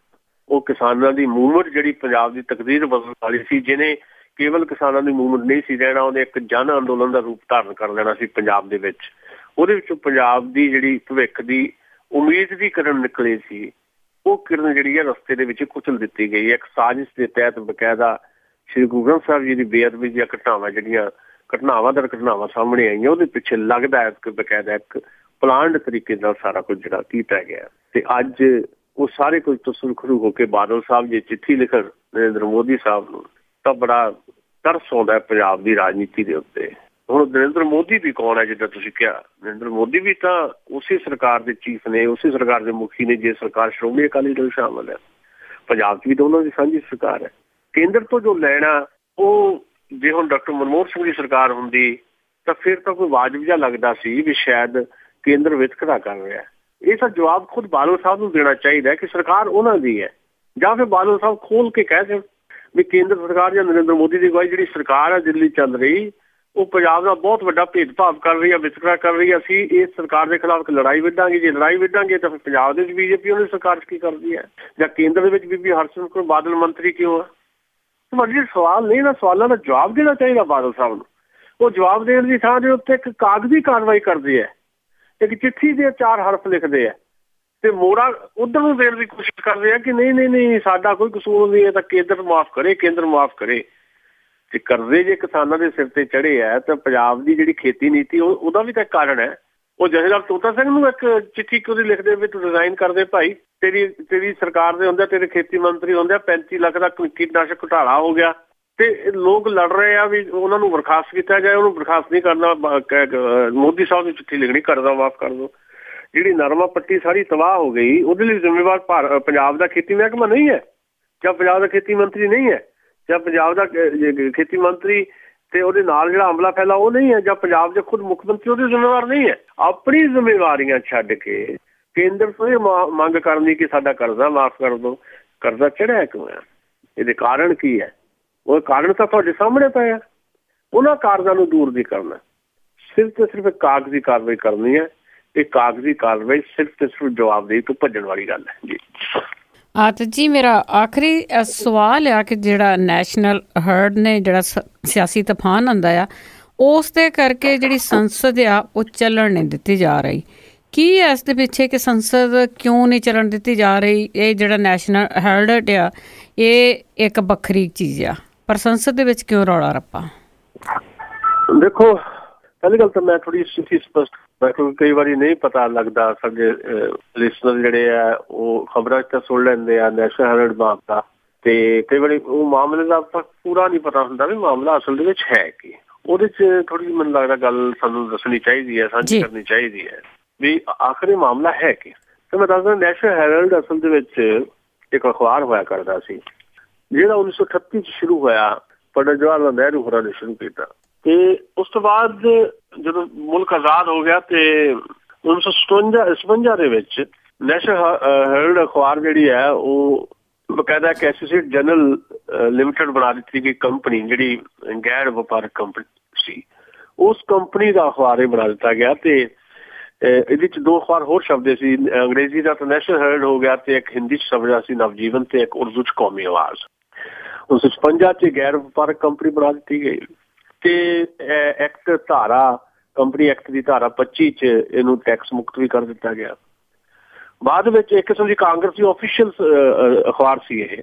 ਉਹ ਕਿਸਾਨਾਂ ਦੀ ਮੂਵਮੈਂਟ ਜਿਹੜੀ ਪੰਜਾਬ ਦੀ ਤਕਦੀਰ ਬਦਲਣ ਵਾਲੀ ਸੀ, ਜਿਹਨੇ ਕੇਵਲ ਕਿਸਾਨਾਂ ਦੀ ਮੂਵਮੈਂਟ ਨਹੀਂ ਸੀ ਰਹਿਣਾ, ਉਹਨੇ ਇੱਕ ਜਨ ਅੰਦੋਲਨ ਦਾ ਰੂਪ ਧਾਰਨ ਕਰ ਲੈਣਾ ਸੀ ਪੰਜਾਬ ਦੇ ਵਿੱਚ। ਉਹਦੇ ਵਿੱਚੋਂ ਪੰਜਾਬ ਦੀ ਜਿਹੜੀ ਭਵਿੱਖ ਦੀ ਉਮੀਦ ਦੀ ਕਿਰਨ ਨਿਕਲੀ ਸੀ, ਉਹ ਕਿਰਨ ਜਿਹੜੀ ਹੈ ਰਸਤੇ ਦੇ ਵਿੱਚ ਕੁਚਲ ਦਿੱਤੀ ਗਈ। ਇੱਕ ਸਾਜ਼ਿਸ਼ ਦੇ ਤਹਿਤ ਬਕਾਇਦਾ ਸ਼੍ਰੀ ਗੁਰੂ ਗ੍ਰੰਥ ਸਾਹਿਬ ਜੀ ਦੀ ਬੇਅਦਬੀ ਦੀਆਂ ਘਟਨਾਵਾਂ ਜਿਹੜੀਆਂ ਘਟਨਾਵਾਂ ਦਰ ਘਟਨਾਵਾਂ ਸਾਹਮਣੇ ਆਈਆਂ, ਉਹਦੇ ਪਿੱਛੇ ਲੱਗਦਾ ਹੈ ਕਿ ਬਕਾਇਦਾ ਇੱਕ ਪਲਾਨਡ ਤਰੀਕੇ ਨਾਲ ਸਾਰਾ ਕੁਝ ਜਿਹੜਾ ਕੀਤਾ ਗਿਆ। ਤੇ ਅੱਜ ਉਹ ਸਾਰੇ ਕੁਝ ਤੋਂ ਸੁਰਖਰੂ ਹੋ ਕੇ ਬਾਦਲ ਸਾਹਿਬ ਜੇ ਚਿੱਠੀ ਲਿਖਣ ਨਰਿੰਦਰ ਮੋਦੀ ਸਾਹਿਬ ਨੂੰ, ਤਾਂ ਬੜਾ ਤਰਸ ਆਉਂਦਾ ਪੰਜਾਬ ਦੀ ਰਾਜਨੀਤੀ ਦੇ ਉੱਤੇ। ਹੁਣ ਨਰਿੰਦਰ ਮੋਦੀ ਵੀ ਕੌਣ ਹੈ? ਜਿੱਦਾਂ ਤੁਸੀਂ ਕਿਹਾ, ਨਰਿੰਦਰ ਮੋਦੀ ਵੀ ਤਾਂ ਉਸੇ ਸਰਕਾਰ ਦੇ ਚੀਫ ਨੇ, ਉਸੇ ਸਰਕਾਰ ਦੇ ਮੁਖੀ ਨੇ ਜੇ ਸਰਕਾਰ ਸ਼੍ਰੋਮਣੀ ਅਕਾਲੀ ਦਲ ਸ਼ਾਮਲ ਹੈ। ਪੰਜਾਬ 'ਚ ਵੀ ਤਾਂ ਉਹਨਾਂ ਦੀ ਸਾਂਝੀ ਸਰਕਾਰ ਹੈ। ਕੇਂਦਰ ਤੋਂ ਜੋ ਲੈਣਾ, ਉਹ ਜੇ ਹੁਣ ਡਾਕਟਰ ਮਨਮੋਹਨ ਸਿੰਘ ਦੀ ਸਰਕਾਰ ਹੁੰਦੀ ਤਾਂ ਫਿਰ ਤਾਂ ਕੋਈ ਵਾਜਬ ਜਿਹਾ ਲੱਗਦਾ ਸੀ ਵੀ ਸ਼ਾਇਦ ਕੇਂਦਰ ਵਿਤਕਰਾ ਕਰ ਰਿਹਾ। ਇਹ ਤਾਂ ਜਵਾਬ ਖੁਦ ਬਾਦਲ ਸਾਹਿਬ ਨੂੰ ਦੇਣਾ ਚਾਹੀਦਾ ਕਿ ਸਰਕਾਰ ਉਹਨਾਂ ਦੀ ਹੈ, ਜਾਂ ਫਿਰ ਬਾਦਲ ਸਾਹਿਬ ਖੋਲ ਕੇ ਕਹਿ ਦੇਣ ਵੀ ਕੇਂਦਰ ਸਰਕਾਰ ਜਾਂ ਨਰਿੰਦਰ ਮੋਦੀ ਦੀ ਅਗਵਾਈ ਜਿਹੜੀ ਸਰਕਾਰ ਹੈ ਦਿੱਲੀ ਚੱਲ ਰਹੀ, ਉਹ ਪੰਜਾਬ ਦਾ ਬਹੁਤ ਵੱਡਾ ਭੇਦਭਾਵ ਕਰ ਰਹੀ ਹੈ, ਵਿਤਕਰਾ ਕਰ ਰਹੀ ਹੈ। ਅਸੀਂ ਇਸ ਸਰਕਾਰ ਦੇ ਖਿਲਾਫ ਇੱਕ ਲੜਾਈ ਵਿੱਢਾਂਗੇ। ਜੇ ਲੜਾਈ ਵਿੱਢਾਂਗੇ ਤਾਂ ਫਿਰ ਪੰਜਾਬ ਦੇ ਵਿੱਚ ਬੀਜੇਪੀ ਉਹਨਾਂ ਦੀ ਸਰਕਾਰ 'ਚ ਕੀ ਕਰਦੀ ਹੈ, ਜਾਂ ਕੇਂਦਰ ਦੇ ਵਿੱਚ ਬੀਬੀ ਹਰਸਿਮਰਤ ਕੌਰ ਬਾਦਲ ਮੰਤਰੀ ਕਿਉਂ ਆ? ਤੁਹਾਡੇ ਸਵਾਲ ਨਹੀਂ, ਇਹਨਾਂ ਸਵਾਲਾਂ ਦਾ ਜਵਾਬ ਦੇਣਾ ਚਾਹੀਦਾ ਬਾਦਲ ਸਾਹਿਬ ਨੂੰ। ਉਹ ਜਵਾਬ ਦੇਣ ਦੀ ਥਾਂ ਦੇ ਉੱਤੇ ਇੱਕ ਕਾਗਜ਼ੀ ਕਾਰਵਾਈ ਕਰਦੇ ਹੈ, ਇੱਕ ਚਿੱਠੀ ਦੇ 4 ਹਰਫ ਲਿਖਦੇ ਆ ਤੇ ਮੋੜਾ ਉਧਰ ਨੂੰ ਦੇਣ ਦੀ ਕੋਸ਼ਿਸ਼ ਕਰਦੇ ਆ ਕਿ ਨਹੀਂ ਸਾਡਾ ਕੋਈ ਕਸੂਰ ਨਹੀਂ ਹੈ, ਤਾਂ ਕੇਂਦਰ ਮਾਫ ਕਰੇ, ਕੇਂਦਰ ਮਾਫ ਕਰੇ। ਤੇ ਕਰਜ਼ੇ ਜੇ ਕਿਸਾਨਾਂ ਦੇ ਸਿਰ ਤੇ ਚੜੇ ਆ ਤਾਂ ਪੰਜਾਬ ਦੀ ਜਿਹੜੀ ਖੇਤੀ ਨੀਤੀ ਉਹਦਾ ਵੀ ਤਾਂ ਕਾਰਨ ਹੈ। ਉਹ ਜਥੇਦਾਰ ਤੋਤਾ ਸਿੰਘ ਨੂੰ ਇੱਕ ਚਿੱਠੀ ਕਿਉਂ ਨਹੀਂ ਲਿਖਦੇ ਵੀ ਤੂੰ ਰਿਜ਼ਾਈਨ ਕਰਦੇ ਭਾਈ, ਤੇਰੀ ਸਰਕਾਰ ਦੇ ਹੁੰਦੇ, ਤੇਰੇ ਖੇਤੀ ਮੰਤਰੀ ਹੁੰਦੇ, 35 ਲੱਖ ਦਾ ਕੀਟਨਾਸ਼ਕ ਘੁਟਾਲਾ ਹੋ ਗਿਆ ਤੇ ਲੋਕ ਲੜ ਰਹੇ ਆ ਵੀ ਉਹਨਾਂ ਨੂੰ ਬਰਖਾਸਤ ਕੀਤਾ ਜਾਏ। ਉਹਨੂੰ ਬਰਖਾਸਤ ਨਹੀਂ ਕਰਨਾ, ਮੋਦੀ ਸਾਹਿਬ ਨੂੰ ਚਿੱਠੀ ਲਿਖਣੀ ਕਰਜ਼ਾ ਮਾਫ ਕਰ ਦਿਓ। ਜਿਹੜੀ ਨਰਮਾ ਪੱਟੀ ਸਾਰੀ ਤਬਾਹ ਹੋ ਗਈ, ਉਹਦੇ ਲਈ ਜ਼ਿੰਮੇਵਾਰ ਪੰਜਾਬ ਦਾ ਖੇਤੀ ਮਹਿਕਮਾ ਨਹੀਂ ਹੈ, ਜਾਂ ਪੰਜਾਬ ਦਾ ਖੇਤੀ ਮੰਤਰੀ ਨਹੀਂ ਹੈ, ਜਾਂ ਪੰਜਾਬ ਦਾ ਖੇਤੀ ਮੰਤਰੀ ਤੇ ਉਹਦੇ ਨਾਲ ਜਿਹੜਾ ਅਮਲਾ ਫੈਲਾ ਉਹ ਨਹੀਂ ਹੈ, ਜਾਂ ਪੰਜਾਬ ਦੇ ਖੁਦ ਮੁੱਖ ਮੰਤਰੀ ਉਹਦੇ ਜ਼ਿੰਮੇਵਾਰ ਨਹੀਂ ਹੈ। ਆਪਣੀ ਜ਼ਿੰਮੇਵਾਰੀਆਂ ਛੱਡ ਕੇ ਕੇਂਦਰ ਤੋਂ ਇਹ ਮੰਗ ਕਰਨੀ ਕਿ ਸਾਡਾ ਕਰਜ਼ਾ ਮਾਫ ਕਰ ਦਿਓ। ਕਰਜ਼ਾ ਚੜਿਆ ਕਿਉਂ ਹੈ? ਇਹਦੇ ਕਾਰਨ ਕੀ ਹੈ? ਉਹ ਕਾਰਨ ਤਾਂ ਤੁਹਾਡੇ ਸਾਹਮਣੇ ਪਏ ਆ। ਉਹਨਾਂ ਕਾਰਨਾਂ ਨੂੰ ਦੂਰ ਨਹੀਂ ਕਰਨਾ, ਸਿਰਫ ਤੇ ਸਿਰਫ ਕਾਗਜ਼ੀ ਕਾਰਵਾਈ ਕਰਨੀ ਹੈ। ਇਹ ਕਾਗਜ਼ੀ ਕਾਰਵਾਈ ਸਿਰਫ ਤੇ ਸਿਰਫ ਜਵਾਬਦੇਹੀ ਤੋਂ ਭੱਜਣ ਵਾਲੀ ਗੱਲ ਹੈ ਜੀ। ਤੇ ਜੀ ਮੇਰਾ ਆਖਰੀ ਸਵਾਲ ਆ ਕਿ ਜਿਹੜਾ ਨੈਸ਼ਨਲ ਹਰਡ ਨੇ ਜਿਹੜਾ ਸਿਆਸੀ ਤੂਫਾਨ ਆਉਂਦਾ ਆ, ਉਸ ਦੇ ਕਰਕੇ ਜਿਹੜੀ ਸੰਸਦ ਆ ਉਹ ਚੱਲਣ ਨਹੀਂ ਦਿੱਤੀ ਜਾ ਰਹੀ। ਕੀ ਇਸ ਦੇ ਪਿੱਛੇ ਕਿ ਸੰਸਦ ਕਿਉਂ ਨਹੀਂ ਚੱਲਣ ਦਿੱਤੀ ਜਾ ਰਹੀ? ਇਹ ਜਿਹੜਾ ਨੈਸ਼ਨਲ ਹਰਡ ਆ ਇਹ ਇੱਕ ਵੱਖਰੀ ਚੀਜ਼ ਆ, ਪਰ ਸੰਸਦ ਦੇ ਵਿੱਚ ਕਿਉਂ ਰੌਲਾ ਰੱਪਾ? ਦੇਖੋ, ਪਹਿਲੀ ਗੱਲ ਤਾਂ ਮੈਂ ਥੋੜੀ ਸਥਿਤੀ ਸਪਸ਼ਟ, ਕਿਉਂਕਿ ਕਈ ਵਾਰੀ ਨਹੀਂ ਪਤਾ ਲੱਗਦਾ। ਸਾਡੇ ਲਿਸਨਰ ਜਿਹੜੇ ਆ ਉਹ ਖਬਰਾਂ 'ਚ ਤਾਂ ਸੁਣ ਲੈਂਦੇ ਆ ਨੈਸ਼ਨਲ ਹੈਰਲਡ ਬਾਪ ਦਾ, ਤੇ ਕਈ ਵਾਰੀ ਉਹ ਮਾਮਲੇ ਦਾ ਪੂਰਾ ਨਹੀਂ ਪਤਾ ਹੁੰਦਾ ਵੀ ਮਾਮਲਾ ਅਸਲ ਦੇ ਵਿੱਚ ਹੈ ਕੀ। ਉਹਦੇ 'ਚ ਥੋੜੀ ਜਿਹੀ ਮੈਨੂੰ ਲੱਗਦਾ ਗੱਲ ਸਾਨੂੰ ਦੱਸਣੀ ਚਾਹੀਦੀ ਹੈ, ਸਾਂਝੀ ਕਰਨੀ ਚਾਹੀਦੀ ਹੈ ਵੀ ਆਖਰ ਇਹ ਮਾਮਲਾ ਹੈ ਕੀ। ਤੇ ਮੈਂ ਦੱਸਦਾ, ਨੈਸ਼ਨਲ ਹੈਰਲਡ ਅਸਲ ਦੇ ਵਿੱਚ ਇੱਕ ਅਖਬਾਰ ਹੋਇਆ ਕਰਦਾ ਸੀ ਜਿਹੜਾ 1938 'ਚ ਸ਼ੁਰੂ ਹੋਇਆ, ਪੰਡਿਤ ਜਵਾਹਰ ਲਾਲ ਨਹਿਰੂ ਹੋਰਾਂ ਨੇ ਸ਼ੁਰੂ ਕੀਤਾ। ਤੇ ਉਸ ਤੋਂ ਬਾਅਦ ਜਦੋਂ ਮੁਲਕ ਆਜ਼ਾਦ ਹੋ ਗਿਆ ਤੇ 1957 ਦੇ ਵਿੱਚ ਨੈਸ਼ਨਲ ਹੈਰਲਡ ਅਖਬਾਰ ਜਿਹੜੀ ਹੈ ਉਹ ਬਕਾਇਦਾ ਇੱਕ ਐਸੋਸੀਏਟ ਜਨਰਲ ਲਿਮਿਟਡ ਬਣਾ ਦਿੱਤੀ ਗਈ ਕੰਪਨੀ, ਜਿਹੜੀ ਗੈਰ ਵਪਾਰਕ ਕੰਪਨੀ ਸੀ। ਉਸ ਕੰਪਨੀ ਦਾ ਅਖਬਾਰ ਇਹ ਬਣਾ ਦਿੱਤਾ ਗਿਆ ਤੇ ਇਹਦੇ 'ਚ 2 ਅਖਬਾਰ ਹੋਰ ਛਪਦੇ ਸੀ। ਅੰਗਰੇਜ਼ੀ ਦਾ ਤਾਂ ਨੈਸ਼ਨਲ ਹੈਰਲਡ ਹੋ ਗਿਆ ਤੇ ਇੱਕ ਹਿੰਦੀ 'ਚ ਛਪਦਾ ਸੀ ਨਵਜੀਵਨ ਤੇ ਇੱਕ ਉਰਦੂ 'ਚ ਕੌਮੀ ਆਵਾਜ਼। 1956 'ਚ ਗੈਰ ਵਪਾਰਕ ਕੰਪਨੀ ਬਣਾ ਦਿੱਤੀ ਗਈ ਤੇ ਐਕਟ ਧਾਰਾ ਕੰਪਨੀ ਐਕਟ ਦੀ ਧਾਰਾ 25 'ਚ ਇਹਨੂੰ ਟੈਕਸ ਮੁਕਤ ਵੀ ਕਰ ਦਿੱਤਾ ਗਿਆ। ਬਾਅਦ ਵਿੱਚ ਇੱਕ ਕਿਸਮ ਦੀ ਕਾਂਗਰਸੀ ਆਫੀਸ਼ੀਅਲ ਅਖਬਾਰ ਸੀ ਇਹ।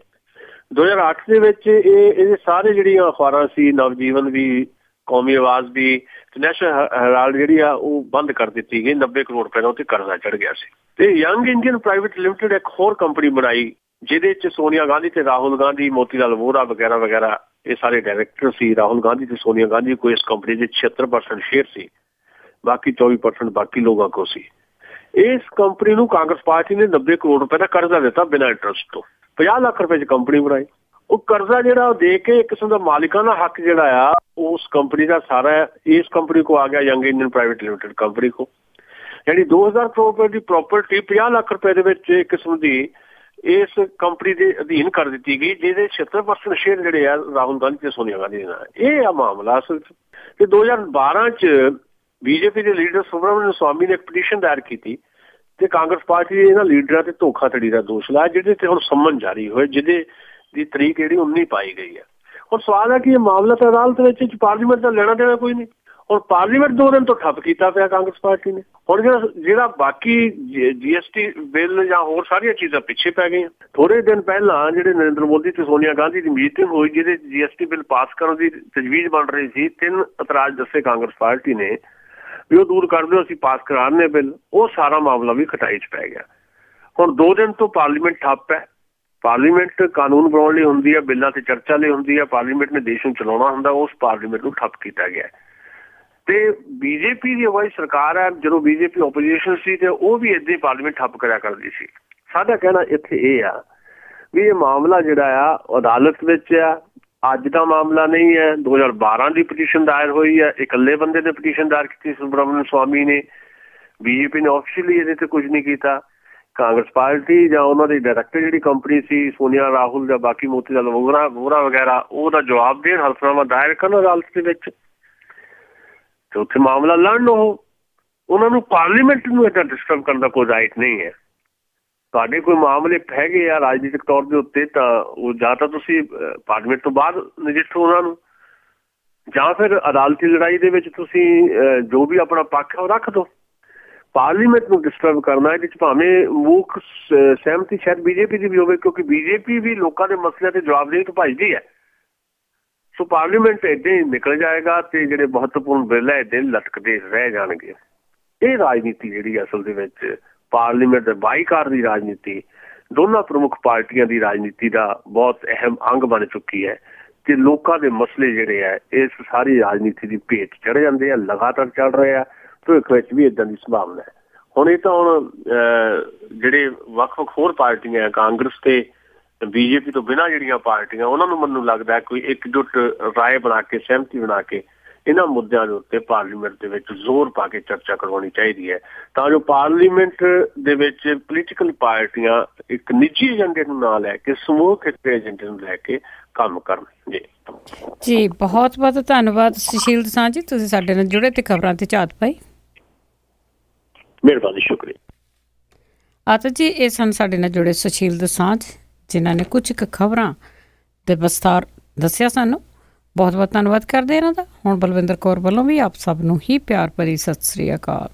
2008 ਦੇ ਵਿੱਚ ਇਹਦੇ ਸਾਰੇ ਜਿਹੜੀਆਂ ਅਖਬਾਰਾਂ ਸੀ, ਨਵਜੀਵਨ ਵੀ, ਕੌਮੀ ਆਵਾਜ਼ ਵੀ ਤੇ ਨੈਸ਼ਨਲ ਹੈਰਾਲਡ ਜਿਹੜੀ ਆ ਉਹ ਬੰਦ ਕਰ ਦਿੱਤੀ ਗਈ। 90 ਕਰੋੜ ਰੁਪਏ ਦਾ ਉੱਤੇ ਕਰਜ਼ਾ ਚੜ ਗਿਆ ਸੀ। ਤੇ ਯੰਗ ਇੰਡੀਅਨ ਪ੍ਰਾਈਵੇਟ ਲਿਮਿਟਡ ਇੱਕ ਹੋਰ ਕੰਪਨੀ ਬਣਾਈ ਜਿਹਦੇ 'ਚ ਸੋਨੀਆ ਗਾਂਧੀ ਤੇ ਰਾਹੁਲ ਗਾਂਧੀ, ਮੋਤੀ ਲਾਲ ਵੋਰਾ ਵਗੈਰਾ ਵਗੈਰਾ ਇਹ ਸਾਰੇ ਡਾਇਰੈਕਟਰ ਸੀ। ਰਾਹੁਲ ਗਾਂਧੀ ਤੇ ਸੋਨੀਆ ਗਾਂਧੀ ਕੋਈ ਇਸ ਕੰਪਨੀ ਦੇ 76% ਸ਼ੇਅਰ ਸੀ, ਬਾਕੀ 24% ਬਾਕੀ ਲੋਕਾਂ ਕੋਲ ਸੀ। ਇਸ ਕੰਪਨੀ ਨੂੰ ਕਾਂਗਰਸ ਪਾਰਟੀ ਨੇ 90 ਕਰੋੜ ਰੁਪਏ ਦਾ ਕਰਜ਼ਾ ਦਿੱਤਾ ਬਿਨਾਂ ਇੰਟਰਸਟ ਤੋਂ। 50 ਲੱਖ ਰੁਪਏ 'ਚ ਕੰਪਨੀ ਬਣਾਈ। ਉਹ ਕਰਜ਼ਾ ਜਿਹੜਾ ਉਹ ਦੇ ਕੇ ਇੱਕ ਕਿਸਮ ਦਾ ਮਾਲਿਕਾਨਾ ਹੱਕ ਜਿਹੜਾ ਆ उस कंपनी का सारा इस कंपनी को आ गया, young Indian private limited company को। यानी 2000 करोड़ रुपए की प्रॉपर्टी 50 लाख रुपए के एक किस्म की इस कंपनी के अधीन कर दी गई, जिहदे 76% शेयर जिहड़े आ राहुल गांधी ते सोनिया गांधी दे नाल। ये आ मामला असल च। 2012 च बीजेपी के लीडर सुब्रमण्यम स्वामी ने एक पटीशन दायर की ते कांग्रेस पार्टी ने इन्हां लीडरां ते धोखाधड़ी का दोष लाया, जिहदे ते हुण सम्मन जारी होए, जिहदे दी तरीक जिहड़ी 19 पाई गई है। हुण सवाल है कि ये मामला तो अदालत विच पार्लीमेंट का लेना देना कोई नहीं, और पार्लीमेंट 2 दिन तो ठप किया पिया कांग्रेस पार्टी ने। हुण जिहड़ा बाकी GST बिल या होर सारियां चीज़ां पिछे पै गई। थोड़े दिन पहला जिहड़े नरेंद्र मोदी ते सोनिया गांधी की मीटिंग हुई, जिहदे GST बिल पास करने की तजवीज़ बन रही थी, 3 इतराज दसे कांग्रेस पार्टी ने भी वो दूर कर दो, असीं पास कराने बिल। वो सारा मामला भी खटाई च पै गया। हुण 2 दिन तो पार्लीमेंट ठप है। पार्लीमेंट कानून बनाने लिए होंदी है, बिलों से चर्चा लिए होंदी है, पार्लीमेंट ने देश में चलाना होंदा, उस पार्लीमेंट को ठप किया गया। ते बीजेपी की अगवाई सरकार है, जो बीजेपी ओपोजिशन सी ते वो भी इदां ही पार्लीमेंट ठप करा करती सी। साडा कहना इत्थे ये आ भी ये मामला जिहड़ा आ अदालत विच आ, अज का मामला नहीं है। 2012 की पटीशन दायर हुई है, इकल्ले बंदे ने पटीशन दायर की सुब्रमण्यम स्वामी ने। बीजेपी ने ऑफिशियली ये कुछ नहीं किया। कांग्रेस पार्टी या उन्होंने डायरैक्टर जी कंपनी सी सोनिया राहुल या बाकी मोतीलाल वोहरा वगैरह ਉਹਦਾ जवाब देन, हल्फनामा दायर करन अदालत ਦੇ ਵਿੱਚ ਤੇ ਉੱਥੇ ਮਾਮਲਾ ਲੜਨ। ਉਹਨਾਂ ਨੂੰ ਪਾਰਲੀਮੈਂਟ ਨੂੰ ਇਹਦਾ ਡਿਸਟਰਬ ਕਰਨ ਦਾ ਕੋਈ ਰਾਈਟ ਨਹੀਂ ਹੈ। ਤੁਹਾਡੇ ਕੋਈ ਮਾਮਲੇ ਹੈਗੇ ਆ ਰਾਜਨੀਤਿਕ ਤੌਰ ਦੇ ਉੱਤੇ ਤਾਂ ਉਹ ਜਾਂ ਤਾਂ ਤੁਸੀਂ ਪਾਰਲੀਮੈਂਟ ਤੋਂ ਬਾਅਦ ਨਜਿੱਠੋ ਉਹਨਾਂ ਨੂੰ, ਜਾਂ ਫਿਰ ਅਦਾਲਤੀ ਲੜਾਈ ਦੇ ਵਿੱਚ ਤੁਸੀਂ ਜੋ ਵੀ ਆਪਣਾ ਪੱਖ ਹੈ ਉਹ ਰੱਖ ਦਿਓ। पार्लीमेंट को डिस्टर्ब करना है भावें मूक सहमति शायद बीजेपी की भी हो, क्योंकि बीजेपी भी लोगों के मसलों से जवाबदेही तो भजती है। सो पार्लीमेंट इदां ही निकल जाएगा तो जिहड़े महत्वपूर्ण बिल है इदां लटकते रह जाएंगे। ये राजनीति जिहड़ी असल दे विच पार्लीमेंट दे बाईकाट की राजनीति दोनों प्रमुख पार्टियां की राजनीति का बहुत अहम अंग बन चुकी है कि लोगों के मसले जिहड़े है इस सारी राजनीति की भेट चढ़ जाते हैं, लगातार चल रहे हैं। भविख विच भी इदां दी संभावना है। हुण ये तो हुण जिहड़े वख-वख होर पार्टियां है, कांग्रेस ते बीजेपी तो बिना जिहड़ियां पार्टियां, उन्हां नूं मैनूं लगदा है कोई एकजुट राय बना के सहमति बना के इन्हां मुद्दिआं दे उत्ते पार्लीमेंट दे विच जोर पा के चर्चा करवाउणी चाहीदी है, तां जो पार्लीमेंट दे विच पोलीटिकल पार्टियां एक निजी एजेंडे नूं ना लैके समूह एजेंडे नूं लैके काम करन। जी बहुत बहुत धन्नवाद सुशील दोसांझ जी, तुसीं साडे नाल जुड़े ते खबरां ते झात पाई। मेहरबानी, शुक्रिया। आतो जी ये सन साडे नाल जुड़े सुशील दोसांझ, जिन्हां ने कुछ क खबरां ते विस्तार दस्सिया सानूं। बहुत बहुत धन्नवाद करदे इन्हां दा। हुण बलविंदर कौर वल्लों भी आप सब नूं ही प्यार भरी सत श्री अकाल।